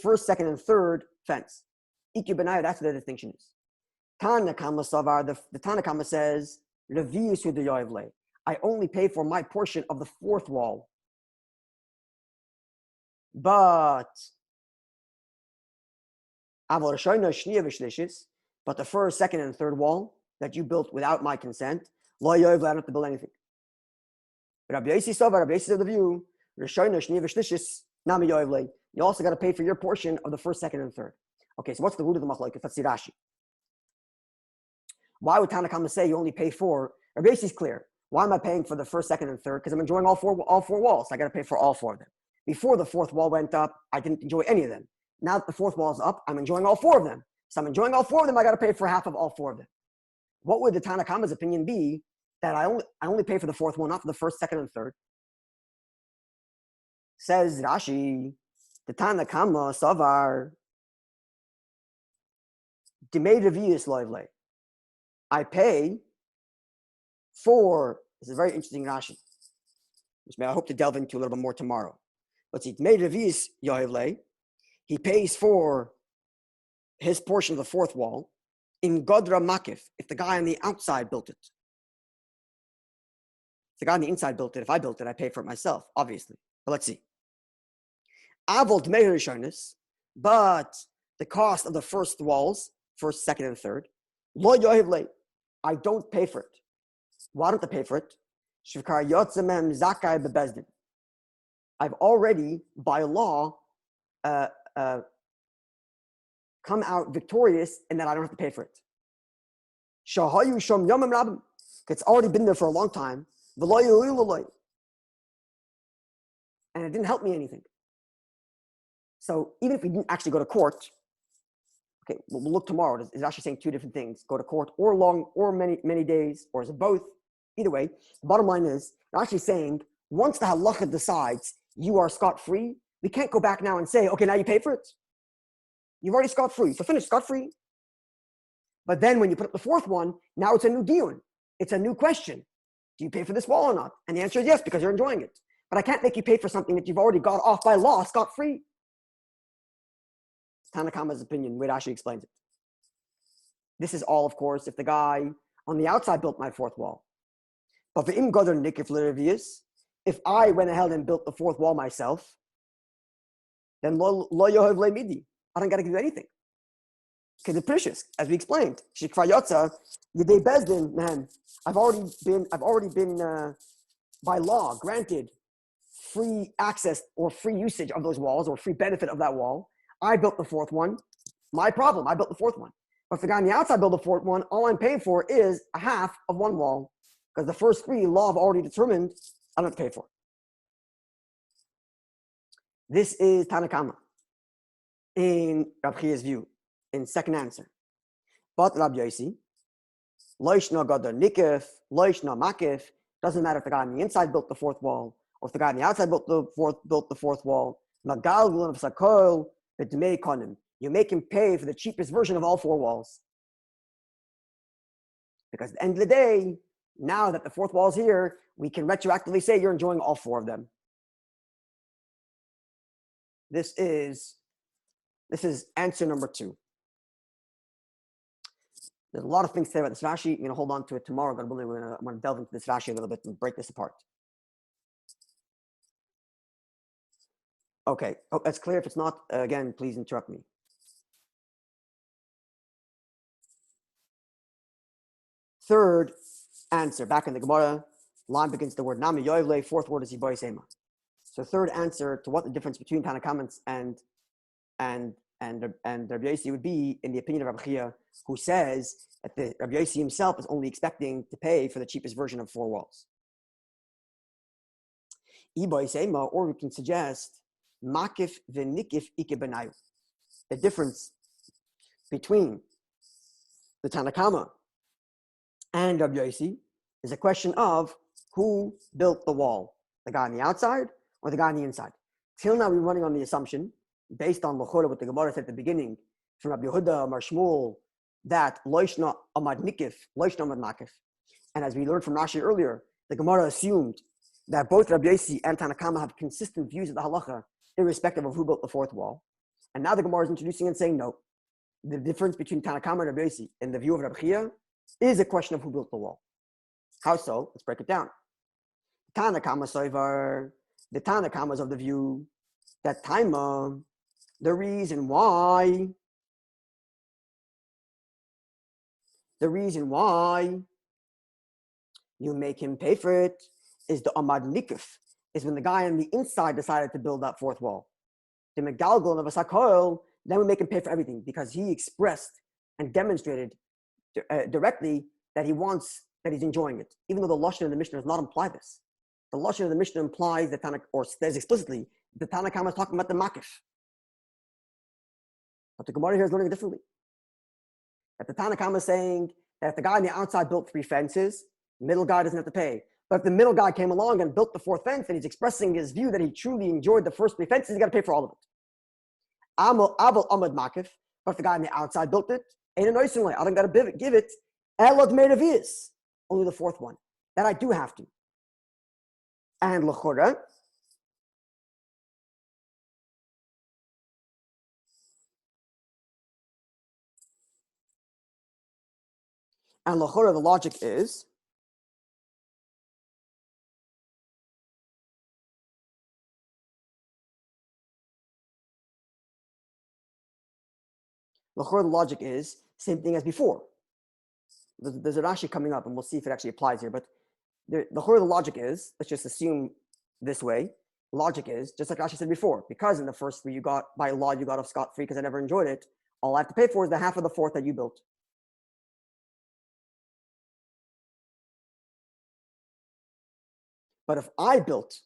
first, second, and third fence. Ikebanayu, that's what the distinction is. Tanna Kama Savar, the Tanna Kama says, I only pay for my portion of the fourth wall. But the first, second, and third wall that you built without my consent, I don't have to build anything. Rabbi Yossi Savar, Rabbi Yossi of the view, you also got to pay for your portion of the first, second, and third. Okay, so what's the root of the machlokes? Let's see Rashi. Why would Tanna Kama say you only pay for? Rabbi Yossi is clear. Why am I paying for the first, second, and third? Because I'm enjoying all four walls. So I got to pay for all four of them. Before the fourth wall went up, I didn't enjoy any of them. Now that the fourth wall is up, I'm enjoying all four of them. So I'm enjoying all four of them. I got to pay for half of all four of them. What would the Tanna Kama's opinion be that I only pay for the fourth one, not for the first, second, and third? Says Rashi, the Tanna Kama Savar Dimei Revius Loivle. I pay for, this is a very interesting Rashi, which I hope to delve into a little bit more tomorrow. But see, Dimei Revius Yoivle, he pays for his portion of the fourth wall in Godra Makif, if the guy on the outside built it. If the guy on the inside built it, if I built it, I pay for it myself, obviously. But let's see. Avol Dimei Rishonis, but the cost of the first walls, first, second, and third, Lo Yoivle, I don't pay for it. Why don't I pay for it? Shvikar Yotzemem Zakai Bebezdin. I've already, by law, come out victorious in that I don't have to pay for it. Shahayu Shom Yomim Rabim. It's already been there for a long time. And it didn't help me anything. So even if we didn't actually go to court, Okay, we'll look tomorrow. It's actually saying two different things: go to court, or long, or many days, or is it both? Either way, the bottom line is they're actually saying once the halacha decides you are scot-free, we can't go back now and say, okay, now you pay for it. You've already scot-free, so finish scot-free. But then when you put up the fourth one, now it's a new diun. It's a new question. Do you pay for this wall or not? And the answer is yes, because you're enjoying it. But I can't make you pay for something that you've already got off by law scot-free. Tanakama's opinion, where Rashi explains it. This is all, of course, if the guy on the outside built my fourth wall. But if I went ahead and built the fourth wall myself, then lo yohav le midi. I don't got to give you anything. Because it's precious, as we explained. Shikva yotza yedei bezdin, man. I've already been by law granted free access or free usage of those walls or free benefit of that wall. I built the fourth one. My problem. I built the fourth one. But if the guy on the outside built the fourth one, all I'm paying for is a half of one wall. Because the first three, law have already determined, I don't have to pay for. This is Tanakama in Rabbi's view, in second answer. But Rabbi Yossi, loishna gadar nikif, loishna makif, doesn't matter if the guy on the inside built the fourth wall, or if the guy on the outside built the fourth wall. You make him pay for the cheapest version of all four walls. Because at the end of the day, now that the fourth wall is here, we can retroactively say you're enjoying all four of them. This is answer number 2. There's a lot of things to say about this Rashi. I'm going to hold on to it tomorrow. I'm going to delve into this Rashi a little bit and break this apart. Okay, hope that's clear. If it's not, again, please interrupt me. Third answer, back in the Gemara, line begins the word Nami Yoivle, fourth word is Yiboy Sema. So third answer to what the difference between Tanakamans and Rabbi Yossi would be, in the opinion of Rabbi, who says that the Rabbi Yossi himself is only expecting to pay for the cheapest version of four walls. Yiboy Sema, or we can suggest Makif v'nikif ike benayu. The difference between the Tanakama and Rabbi Yossi is a question of who built the wall, the guy on the outside or the guy on the inside. Till now, we're running on the assumption, based on what the Gemara said at the beginning, from Rabbi Yehuda, Mar Shmuel, that loishna amad nikif, loishna amad makif. And as we learned from Rashi earlier, the Gemara assumed that both Rabbi Yossi and Tanakama have consistent views of the halacha, irrespective of who built the fourth wall. And now the Gemara is introducing and saying, no, the difference between Tanakama and Rabbi Yossi in the view of Rabbi is a question of who built the wall. How so? Let's break it down. Tanakama soivar, the Tanakamas of the view that Taima, the reason why you make him pay for it is the amad nikif, is when the guy on the inside decided to build that fourth wall. The megalgal of a sakol, then we make him pay for everything because he expressed and demonstrated directly that he's enjoying it, even though the lashon in the Mishnah does not imply this. The lashon of the Mishnah implies that says explicitly the Tanakama is talking about the makif. But the Gemara here is learning it differently. That the Tanakama is saying that if the guy on the outside built 3 fences, the middle guy doesn't have to pay. But if the middle guy came along and built the 4th fence and he's expressing his view that he truly enjoyed the first 3 fences, he's got to pay for all of it. Aval amad makif. But if the guy on the outside built it, ain't a noise I don't got to give it. Elad meiraviz, only the 4th one. That I do have to. And l'chora, the logic is the logic is same thing as before. There's a Rashi coming up, and we'll see if it actually applies here. But the logic is, let's just assume this way. Logic is just like Rashi said before, because in the first 3 you got by law you got off scot-free because I never enjoyed it. All I have to pay for is the half of the 4th that you built. But if I built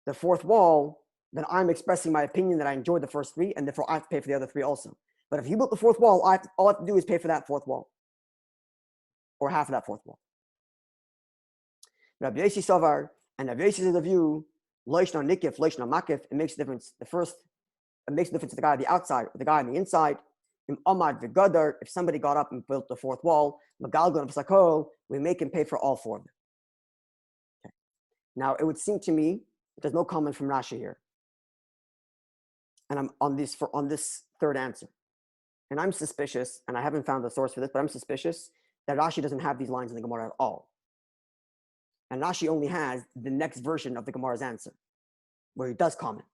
the 4th wall, then I'm expressing my opinion that I enjoyed the first 3, and therefore I have to pay for the other 3 also. But if he built the fourth wall, all I have to do is pay for that fourth wall, or half of that fourth wall. Rabbi Yossi Savar, and Rabbi Yossi is the view, Loishna Nikif, Loishna Makif, it makes a difference. It makes a difference to the guy on the outside or the guy on the inside. If somebody got up and built the fourth wall, we make him pay for all four of them. Okay. Now, it would seem to me, there's no comment from Rashi here. And I'm on this third answer. And I'm suspicious, and I haven't found the source for this, but I'm suspicious that Rashi doesn't have these lines in the Gemara at all. And Rashi only has the next version of the Gemara's answer, where he does comment.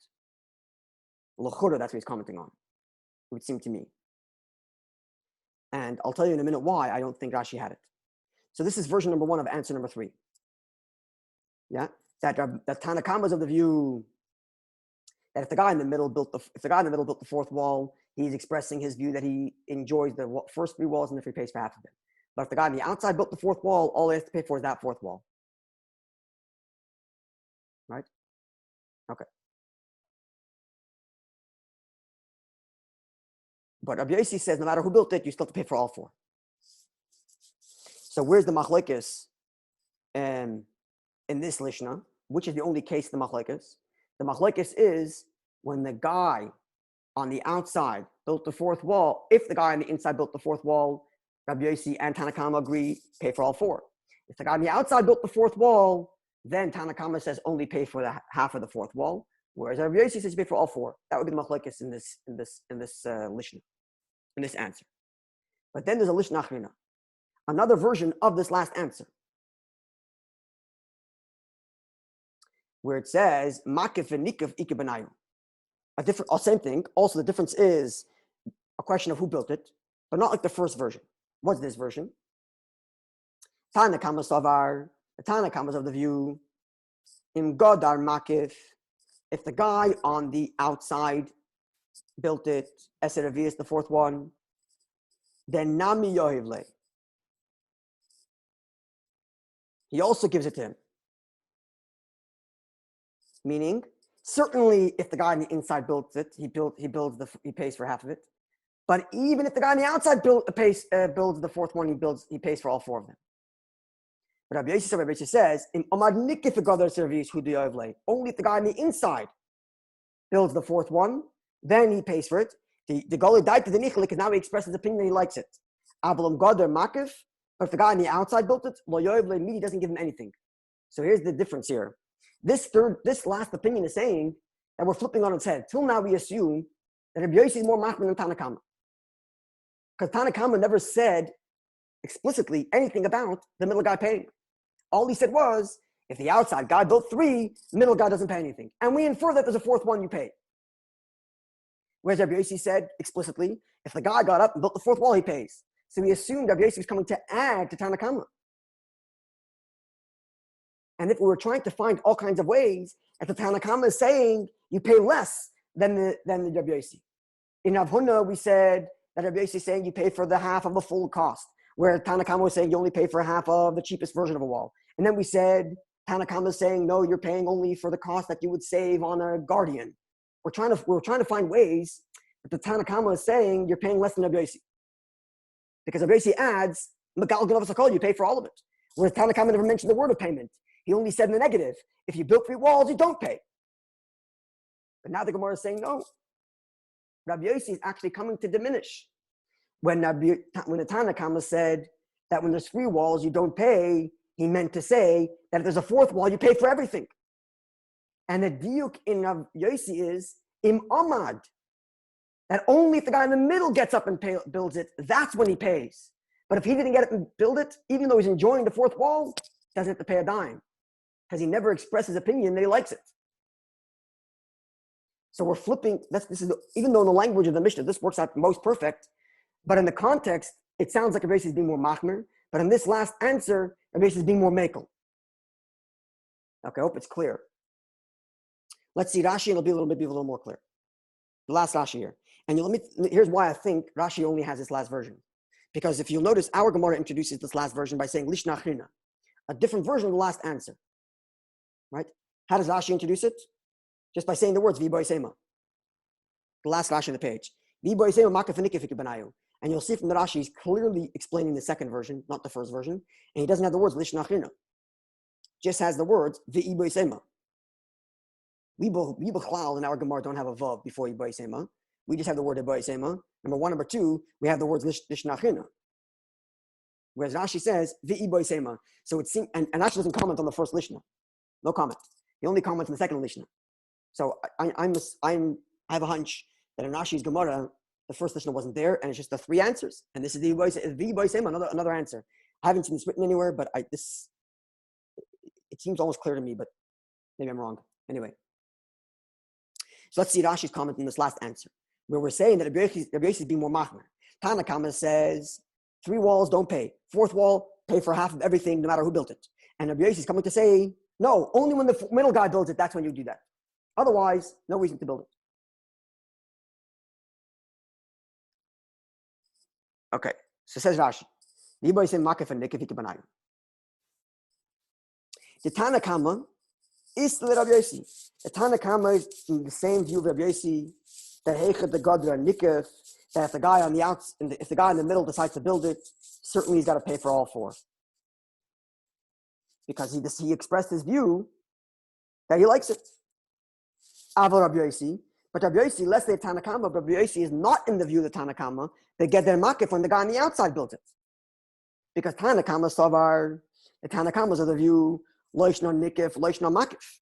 L'chura, that's what he's commenting on, it would seem to me. And I'll tell you in a minute why I don't think Rashi had it. So this is version number 1 of answer number 3. Yeah, that Tanna Kama is of the view that if the guy in the middle built the fourth wall, he's expressing his view that he enjoys the first 3 walls and if he pays for half of them. But if the guy on the outside built the fourth wall, all he has to pay for is that fourth wall. Right? Okay. But Rabbi Yossi says no matter who built it, you still have to pay for all 4. So where's the machlekes in this lishna? Which is the only case the machlekes? The machlekes is when the guy on the outside built the fourth wall. If the guy on the inside built the fourth wall, Rabbi Yossi and Tanna Kama agree, pay for all 4. If the guy on the outside built the fourth wall, then Tanna Kama says only pay for the half of the fourth wall, whereas Rabbi Yossi says you pay for all 4. That would be the machlekes in this lishna, in this answer. But then there's a lishna achrina, another version of this last answer, where it says makif v'nikif iki b'nayu. Same thing. Also, the difference is a question of who built it, but not like the first version. What's this version? Tanna Kama Savar. The Tanna Kama is of the view im godar makif. If the guy on the outside built it, Eser Avias, the fourth one, then Nami Yohivle. He also gives it to him. Meaning, certainly if the guy on the inside builds it, he pays for half of it. But even if the guy on the outside builds the fourth one, he pays for all 4 of them. But Rabbi Yossi says, only if the guy on the inside builds the fourth one, then he pays for it. The Goli died to the Nichlik because now he expresses his opinion that he likes it. Avalom Godar Makif, but if the guy on the outside built it, he doesn't give him anything. So here's the difference here. This last opinion is saying that we're flipping on its head. Till now we assume that Rabbi Yossi is more machmir than Tanna Kama. Because Tanna Kama never said explicitly anything about the middle guy paying. All he said was, if the outside guy built 3, the middle guy doesn't pay anything. And we infer that there's a fourth one you pay. Whereas Rabbi Yossi said explicitly, if the guy got up and built the fourth wall, he pays. So we assumed Rabbi Yossi was coming to add to Tanna Kama. And if we were trying to find all kinds of ways, that the Tanna Kama is saying you pay less than the Rabbi Yossi. In Avhuna, we said that Rabbi Yossi is saying you pay for the half of the full cost, where Tanna Kama was saying you only pay for half of the cheapest version of a wall. And then we said Tanna Kama is saying no, you're paying only for the cost that you would save on a guardian. We're trying to find ways that the Tanna Kama is saying you're paying less than Rabbi Yossi. Because Rabbi Yossi adds, you pay for all of it. Whereas Tanna Kama never mentioned the word of payment. He only said in the negative, if you build 3 walls, you don't pay. But now the Gemara is saying no. Rabbi Yossi is actually coming to diminish. When the Tanna Kama said that when there's 3 walls, you don't pay, he meant to say that if there's a 4th wall, you pay for everything. And the diuk in Rabbi Yossi is im amad, that only if the guy in the middle gets up and builds it, that's when he pays. But if he didn't get up and build it, even though he's enjoying the 4th wall, he doesn't have to pay a dime because he never expressed his opinion that he likes it. So we're flipping. Even though in the language of the Mishnah this works out most perfect, but in the context it sounds like Rabbi Yossi is being more machmir. But in this last answer, Rabbi Yossi is being more mekel. Okay, I hope it's clear. Let's see Rashi, and it'll be a little more clear. The last Rashi here, and here's why I think Rashi only has this last version, because if you'll notice, our Gemara introduces this last version by saying lishna achrina, a different version of the last answer. Right? How does Rashi introduce it? Just by saying the words v'boy sema. The last Rashi on the page. And you'll see from the Rashi, he's clearly explaining the second version, not the first version. And he doesn't have the words lishna achrina. Just has the words v'i boisema. We b'chlal in our Gemara don't have a vav before boisema. We just have the word boisema. Number one. Number two, we have the words lishna achrina. Whereas Rashi says v'i boisema. So it seems, and Rashi doesn't comment on the first lishna. No comment. He only comments on the second lishna. So I have a hunch that in Rashi's Gemara, the first lishna wasn't there, and it's just the three answers. And this is the boisema, another answer. I haven't seen this written anywhere, but it seems almost clear to me, but maybe I'm wrong. Anyway. So let's see Rashi's comment in this last answer, where we're saying that Rabbi Yossi is being more machmer. Tanakama says, 3 walls, don't pay. 4th wall, pay for half of everything, no matter who built it. And Rabbi Yossi is coming to say, no, only when the middle guy builds it, that's when you do that. Otherwise, no reason to build it. Okay, so says Rashi, the Tanakama is the Rabbi Yossi. The Tanakama is in the same view of Rabbi Yossi, that the Gadra Nikef, that if the guy on the outs, if the guy in the middle decides to build it, certainly he's got to pay for all 4. Because he expressed his view that he likes it. Avo Rabbi Yossi, but Rabbi Yossi, less than Tanakama, but Rabbi Yossi is not in the view of the Tanakama. They get their makif when the guy on the outside built it. Because Tanakama Savar, the Tanakamas are the view, Loishna Nikif, Loishna Makif.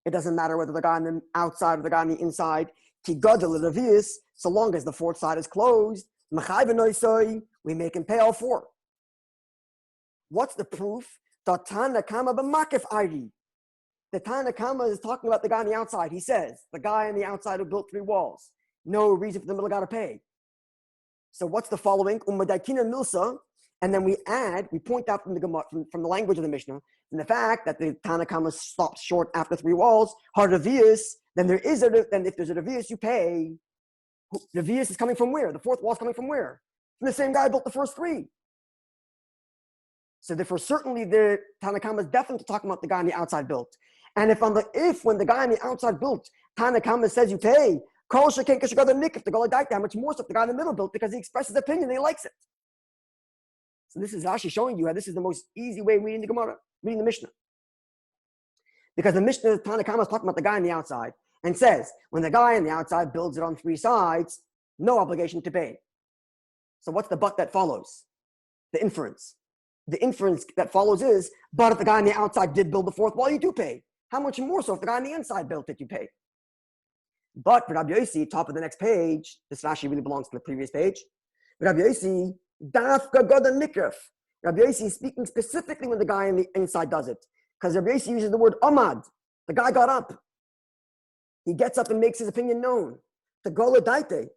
It doesn't matter whether the guy on the outside or the guy on the inside, Tigadal Levius, so long as the 4th side is closed, we make him pay all 4. What's the proof? The Tanakama b'makif Ari. The Tanakama is talking about the guy on the outside. He says, the guy on the outside who built 3 walls. No reason for the middle guy to pay. So what's the following? Ummadaikina milsa. And then we point out from the Gemara, from the language of the Mishnah, and the fact that the Tanakama stops short after 3 walls, haravius, then if there's a ravius, you pay. Ravius is coming from where? The 4th wall is coming from where? From the same guy who built the first 3. So therefore, certainly the Tanakama is definitely talking about the guy on the outside built. And when the guy on the outside built, Tanakama says you pay, if the guy, how much more stuff the guy in the middle built, because he expressed his opinion, he likes it. So this is Rashi showing you how this is the most easy way of reading the Gemara, reading the Mishnah. Because the Mishnah, Tanakama is talking about the guy on the outside, and says, when the guy on the outside builds it on 3 sides, no obligation to pay. So what's the but that follows? The inference. The inference that follows is, but if the guy on the outside did build the 4th wall, you do pay. How much more so if the guy on the inside built it, you pay? But for Rabbi Yossi, top of the next page, this Rashi really belongs to the previous page. Rabbi Yossi, dafka goda nikraf. Rabbi Yossi is speaking specifically when the guy on the inside does it. Because Rabbi Yossi uses the word amad. The guy got up. He gets up and makes his opinion known. The gola daite.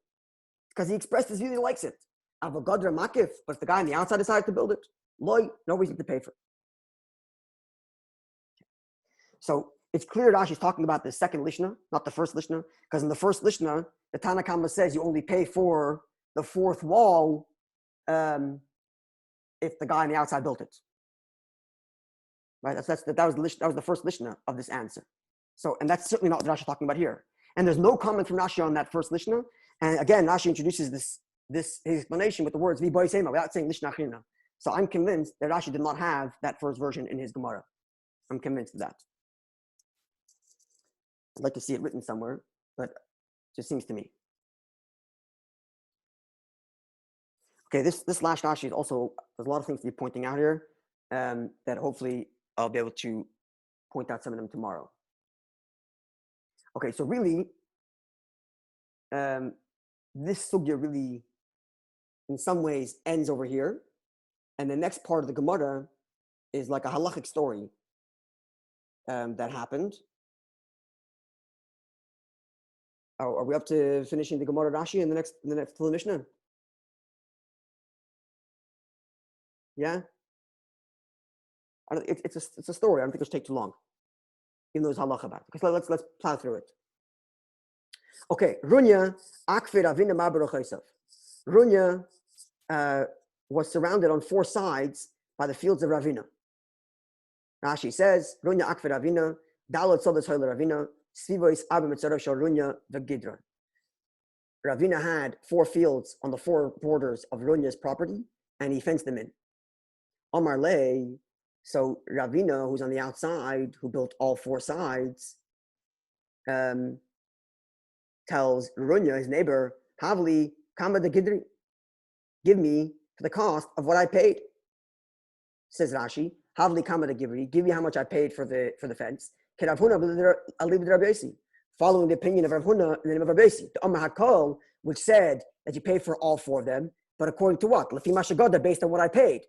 Because he expressed his view, he likes it. Avogadra makif. But if the guy on the outside decided to build it, loy, no reason to pay for it. So it's clear Rashi is talking about the second lishna, not the first lishna, because in the first lishna, the Tanakama says you only pay for the 4th wall if the guy on the outside built it. Right? That was the first lishna of this answer. So, and that's certainly not what Rashi is talking about here. And there's no comment from Rashi on that first lishna. And again, Rashi introduces this explanation with the words "vi sema" without saying lishna achrina. So I'm convinced that Rashi did not have that first version in his Gemara. I'm convinced of that. I'd like to see it written somewhere, but it just seems to me. Okay, this last Rashi is also, there's a lot of things to be pointing out here that hopefully I'll be able to point out some of them tomorrow. Okay, so really, this sugya really, in some ways, ends over here. And the next part of the Gemara is like a halachic story that happened. Are we up to finishing the Gemara Rashi in the next Mishnah? Yeah? It's a story. I don't think it'll take too long. Even though there's halacha about it. Because let's plow through it. Okay, Runya Akfir Avina Mabarochaisav. Runya was surrounded on 4 sides by the fields of Ravina. Rashi says, Runya Akfir Ravina, Dalot Sodas Hoyle Ravina, Svivois Abba Mitzarav Shal Runya Vagidra. Ravina had 4 fields on the 4 borders of Runya's property, and he fenced them in. Omar Lei, so Ravina, who's on the outside, who built all 4 sides, tells Runya, his neighbor, Havli kama de gidri, give me the cost of what I paid. Says Rashi, Havli kama de gidri, give me how much I paid for the fence. Following the opinion of Rav Huna and the name of Rabbi, the Omar HaKol, which said that you pay for all 4 of them, but according to what? Lefi mashagoda, based on what I paid.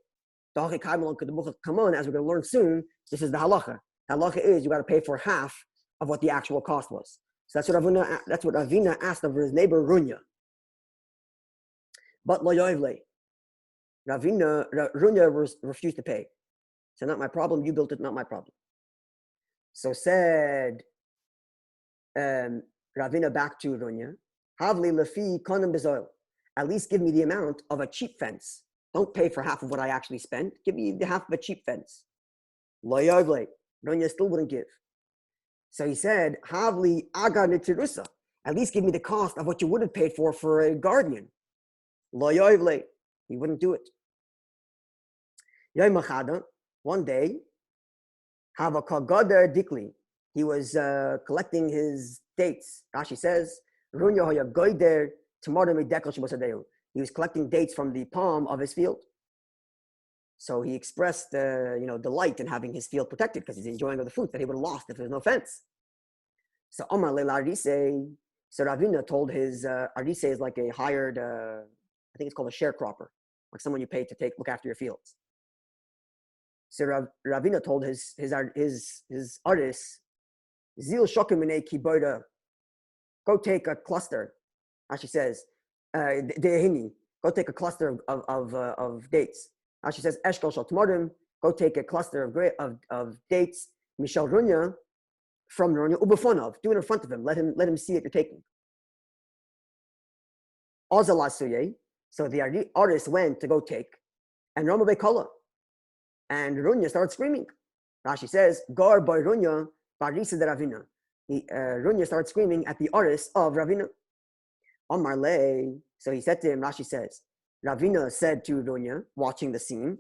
Come on, as we're going to learn soon, this is the halacha. The halacha is you got to pay for half of what the actual cost was. So that's what Ravina asked of his neighbor Runya. But lo yoivle, Runya refused to pay. So not my problem. You built it, not my problem. So said Ravina back to Runya, Havli lefi konim bezoil. At least give me the amount of a cheap fence. Don't pay for half of what I actually spent. Give me the half of a cheap fence. Lo yoivle, Runya still wouldn't give. So he said, Havli aga netirusa. At least give me the cost of what you would have paid for a guardian. Lo yoivle, he wouldn't do it. Yom achada, one day, Hava kagoder dikli. He was collecting his dates. Rashi says, Runya hoya goider tomorrow midekel shebosadeu. He was collecting dates from the palm of his field. So he expressed, delight in having his field protected because he's enjoying the fruit that he would have lost if there was no fence. So Omar leila Arise. So Ravina told his Arise is like a hired, I think it's called a sharecropper, like someone you pay to look after your fields. So Ravina told his artist, Zil shokimine kiboda, go take a cluster. Rashi says, Dehini, go take a cluster of dates. Rashi says, Eshkol shal tmorim, go take a cluster of dates. Mishal Runya, from Runya, ubefonov, do it in front of him. Let him see it you're taking. Ozalasuye, so the artist went to go take, and Rama Bekola, and Runya started screaming. Rashi says, Gar by Runya, Barisa de Ravina. Runya started screaming at the artist of Ravina. Omar Le, so he said to him, Rashi says, Ravina said to Runya, watching the scene,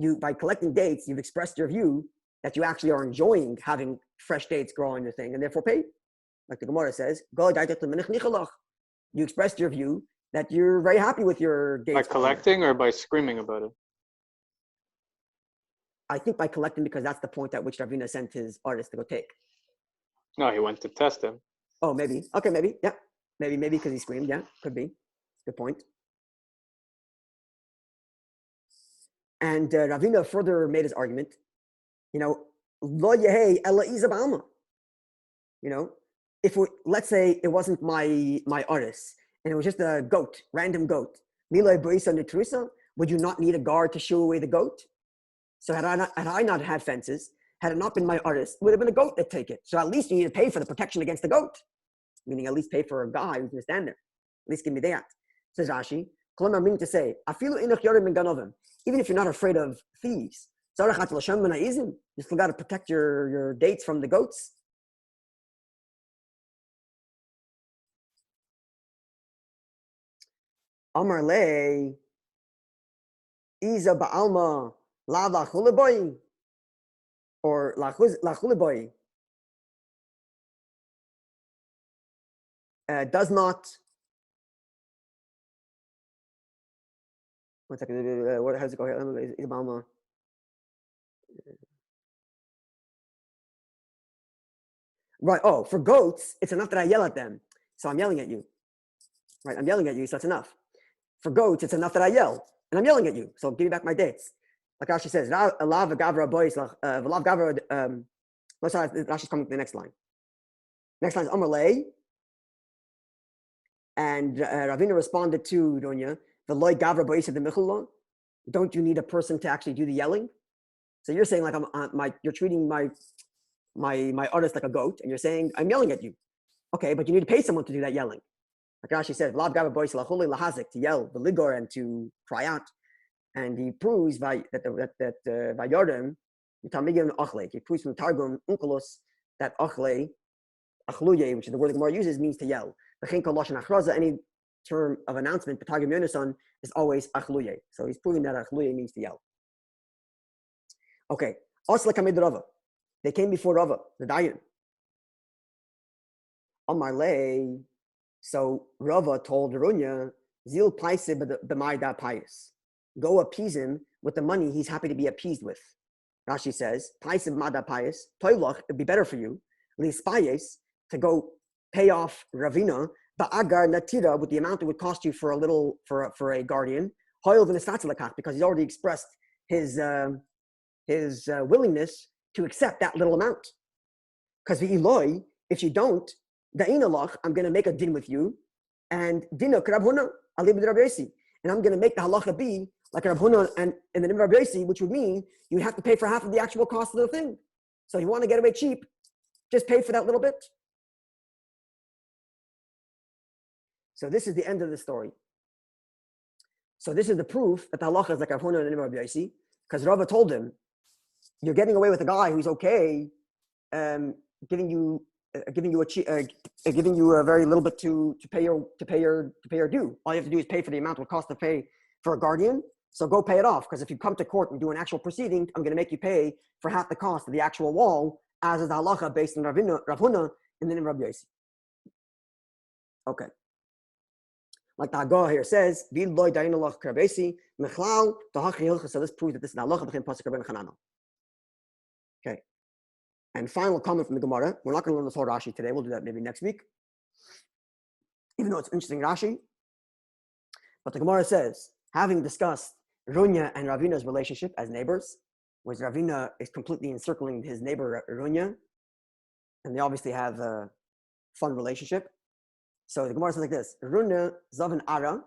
you, by collecting dates, you've expressed your view that you actually are enjoying having fresh dates grow on your thing, and therefore pay. Like the Gemoro says, you expressed your view that you're very happy with your dates. By collecting or by screaming about it? I think by collecting, because that's the point at which Ravina sent his artist to go take. No, he went to test him. Oh, maybe. Okay, maybe. Yeah. Maybe because he screamed. Yeah, could be. Good point. And Ravina further made his argument, lo yehei ela iza ba'alma. If let's say it wasn't my artist, and it was just a goat, random goat, would you not need a guard to shoo away the goat? So had I not had fences, had it not been my artist, it would have been a goat that take it. So at least you need to pay for the protection against the goat. Meaning at least pay for a guy who's going to stand there. At least give me that. Says Rashi, meaning to say, even if you're not afraid of thieves, you still got to protect your dates from the goats. Amar le Iza ba'alma la lachuliboy or lachuliboy does not. One second. What has it go here? Iza ba'alma. Right. Oh, for goats, it's enough that I yell at them. So I'm yelling at you. Right. I'm yelling at you, so that's enough. For goats, it's enough that I yell, and I'm yelling at you. So give me back my dates. Like Rashi says, Alav Gavra boys, Alav Gavra. Rashi's coming to the next line. Next line is Amalei. And Ravina responded to Dunya, Veloy Gavra boys of the Michullah. Don't you need a person to actually do the yelling? So you're saying like you're treating my artist like a goat, and you're saying I'm yelling at you. Okay, but you need to pay someone to do that yelling. Like Rashi says, Lav Gavra boys lahuli lahazik, to yell, the ligor, and to cry out. And he proves that Vayodim, he proves from Targum Unkelos that Achle, achluye, which is the word the Gemara uses, means to yell. Any term of announcement, Patagim Yonason, is always achluye. So he's proving that achluye means to yell. Okay. Asla kamid Rava. They came before Rava, the Dayan. Amar lei. So Rava told Runya, Zil paise b'mayda pais. Go appease him with the money he's happy to be appeased with. Rashi says, paise b'mayda pais, toilach, it'd be better for you, lispayes, to go pay off Ravina, ba'agar natira, with the amount it would cost you for a guardian, because he's already expressed his willingness to accept that little amount. Because v'iloi, if you don't, da'inalach, I'm going to make a din with you, and dina krabhuna alib Rabbi Yossi, and I'm going to make the halacha be like Rabhuna and in the name of Rabbi Yossi, which would mean you have to pay for half of the actual cost of the thing. So you want to get away cheap, just pay for that little bit. So this is the end of the story. So this is the proof that the halacha is like Rabhuna in the name of Rabbi Yossi, because Rava told him, you're getting away with a guy who's okay, giving you a very little bit to pay your due. All you have to do is pay for the amount it would cost to pay for a guardian. So go pay it off, because if you come to court and do an actual proceeding, I'm going to make you pay for half the cost of the actual wall, as is the halacha based on Rav Huna in the name of Rabbi Yossi. Okay. Like the Haggadah here says, so this proves that this is the halacha b'chem pasuk Rabbeinu Chananel. Okay. And final comment from the Gemara. We're not going to learn this whole Rashi today. We'll do that maybe next week. Even though it's interesting Rashi. But the Gemara says, having discussed Runya and Ravina's relationship as neighbors, whereas Ravina is completely encircling his neighbor Runya, and they obviously have a fun relationship. So the Gemara says like this: Runya Zavan Ara,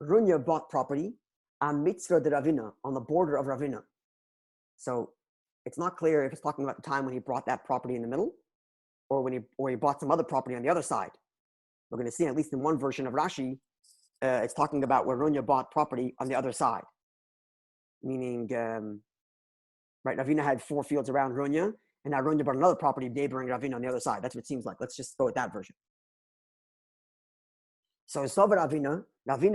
Runya bought property on Mitzvah de Ravina, on the border of Ravina. So it's not clear if it's talking about the time when he brought that property in the middle, or when he bought some other property on the other side. We're going to see, at least in one version of Rashi, it's talking about where Runya bought property on the other side. Meaning, right, Ravina had 4 fields around Runya, and now Runya bought another property neighboring Ravina on the other side. That's what it seems like. Let's just go with that version. So Sava Ravina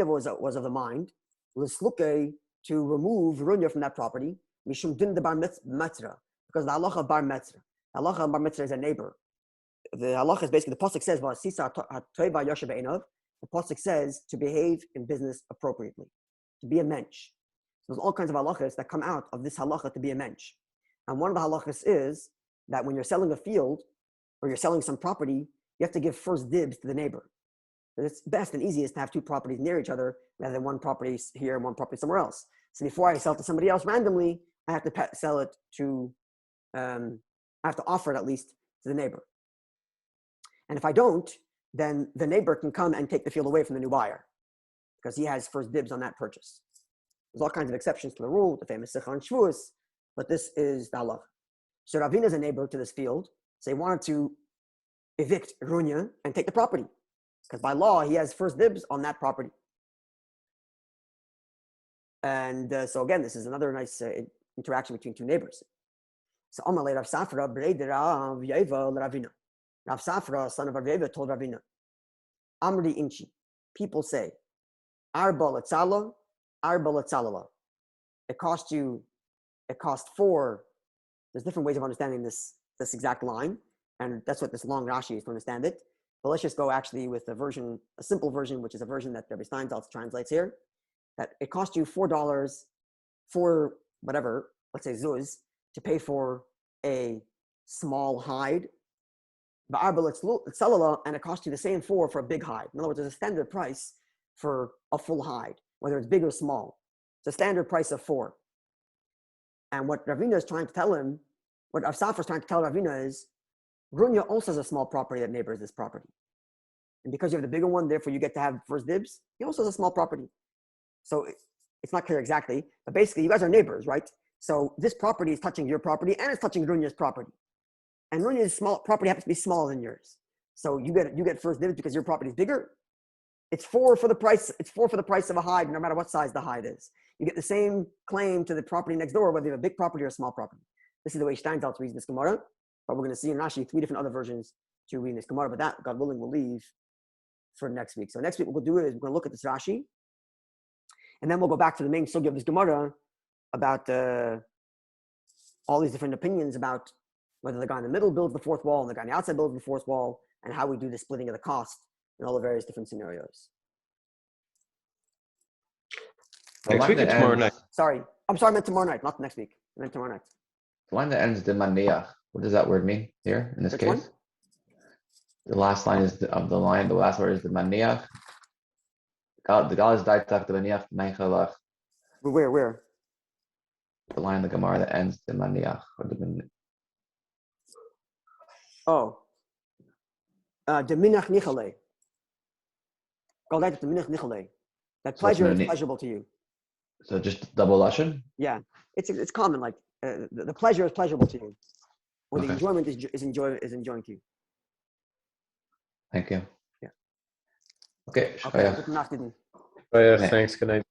was of the mind, L'sluke, to remove Runya from that property, Mishum din de bar metzra, because the halacha of bar metzra. The halacha of bar metzra is a neighbor. The halacha is basically, the pasuk says, the pasuk says to behave in business appropriately, to be a mensch. So there's all kinds of halachas that come out of this halacha to be a mensch. And one of the halachas is that when you're selling a field or you're selling some property, you have to give first dibs to the neighbor. It's best and easiest to have 2 properties near each other rather than one property here and one property somewhere else. So before I sell it to somebody else randomly, I have to sell it to, I have to offer it at least to the neighbor. And if I don't, then the neighbor can come and take the field away from the new buyer because he has first dibs on that purchase. There's all kinds of exceptions to the rule, the famous Sicha and Shvuos, but this is the halach. So Ravina is a neighbor to this field, so he wanted to evict Runya and take the property because by law he has first dibs on that property. And so again, this is another nice interaction between 2 neighbors. So Amalei Rav Safra Breid Rav Yeva Ravina. Rav Safra, son of Rav Yeva, told Ravina, Amri Inchi. People say, Arba Latzala, Arba Latzalala. It cost 4. There's different ways of understanding this exact line, and that's what this long Rashi is to understand it. But let's just go actually with a simple version, which is a version that Rabbi Steinsaltz translates here. That it cost you $4 for whatever, let's say zuz, to pay for a small hide. And it cost you the same for a big hide. In other words, there's a standard price for a full hide, whether it's big or small. It's a standard price of 4. And what Ravina is trying to tell him, what Rav Safra is trying to tell Ravina is, Runya also has a small property that neighbors this property. And because you have the bigger one, therefore you get to have first dibs. He also has a small property. So it's not clear exactly, but basically you guys are neighbors, right? So this property is touching your property and it's touching Runya's property. And Runya's small property happens to be smaller than yours. So you get first dibs because your property is bigger. It's 4 for the price. It's 4 for the price of a hide, no matter what size the hide is. You get the same claim to the property next door, whether you have a big property or a small property. This is the way Steinsaltz reads this Gemara. But we're going to see in Rashi 3 different other versions to reading this Gemara, but that, God willing, we'll leave for next week. So next week, what we'll do is we're going to look at this Rashi, and then we'll go back to the main sugya of this Gemara about all these different opinions about whether the guy in the middle builds the fourth wall and the guy on the outside builds the fourth wall, and how we do the splitting of the cost in all the various different scenarios. Next week or tomorrow night? Sorry, I meant tomorrow night, not next week. I meant tomorrow night. The line that ends the maniach. What does that word mean here in this Which case? one? The last line is of the line. The last word is the maniach. The gal is daitach the maniach meichalach. Where? The line in the Gemara that ends the maniach or the Oh. Deminach nichale. Galdaita deminach nichale. That pleasure is pleasurable to you. So just double lashon? Yeah. It's common, like the pleasure is pleasurable to you. Or the Okay. enjoyment is enjoying to you. Thank you. Yeah. Okay. Okay. Thanks. Good night.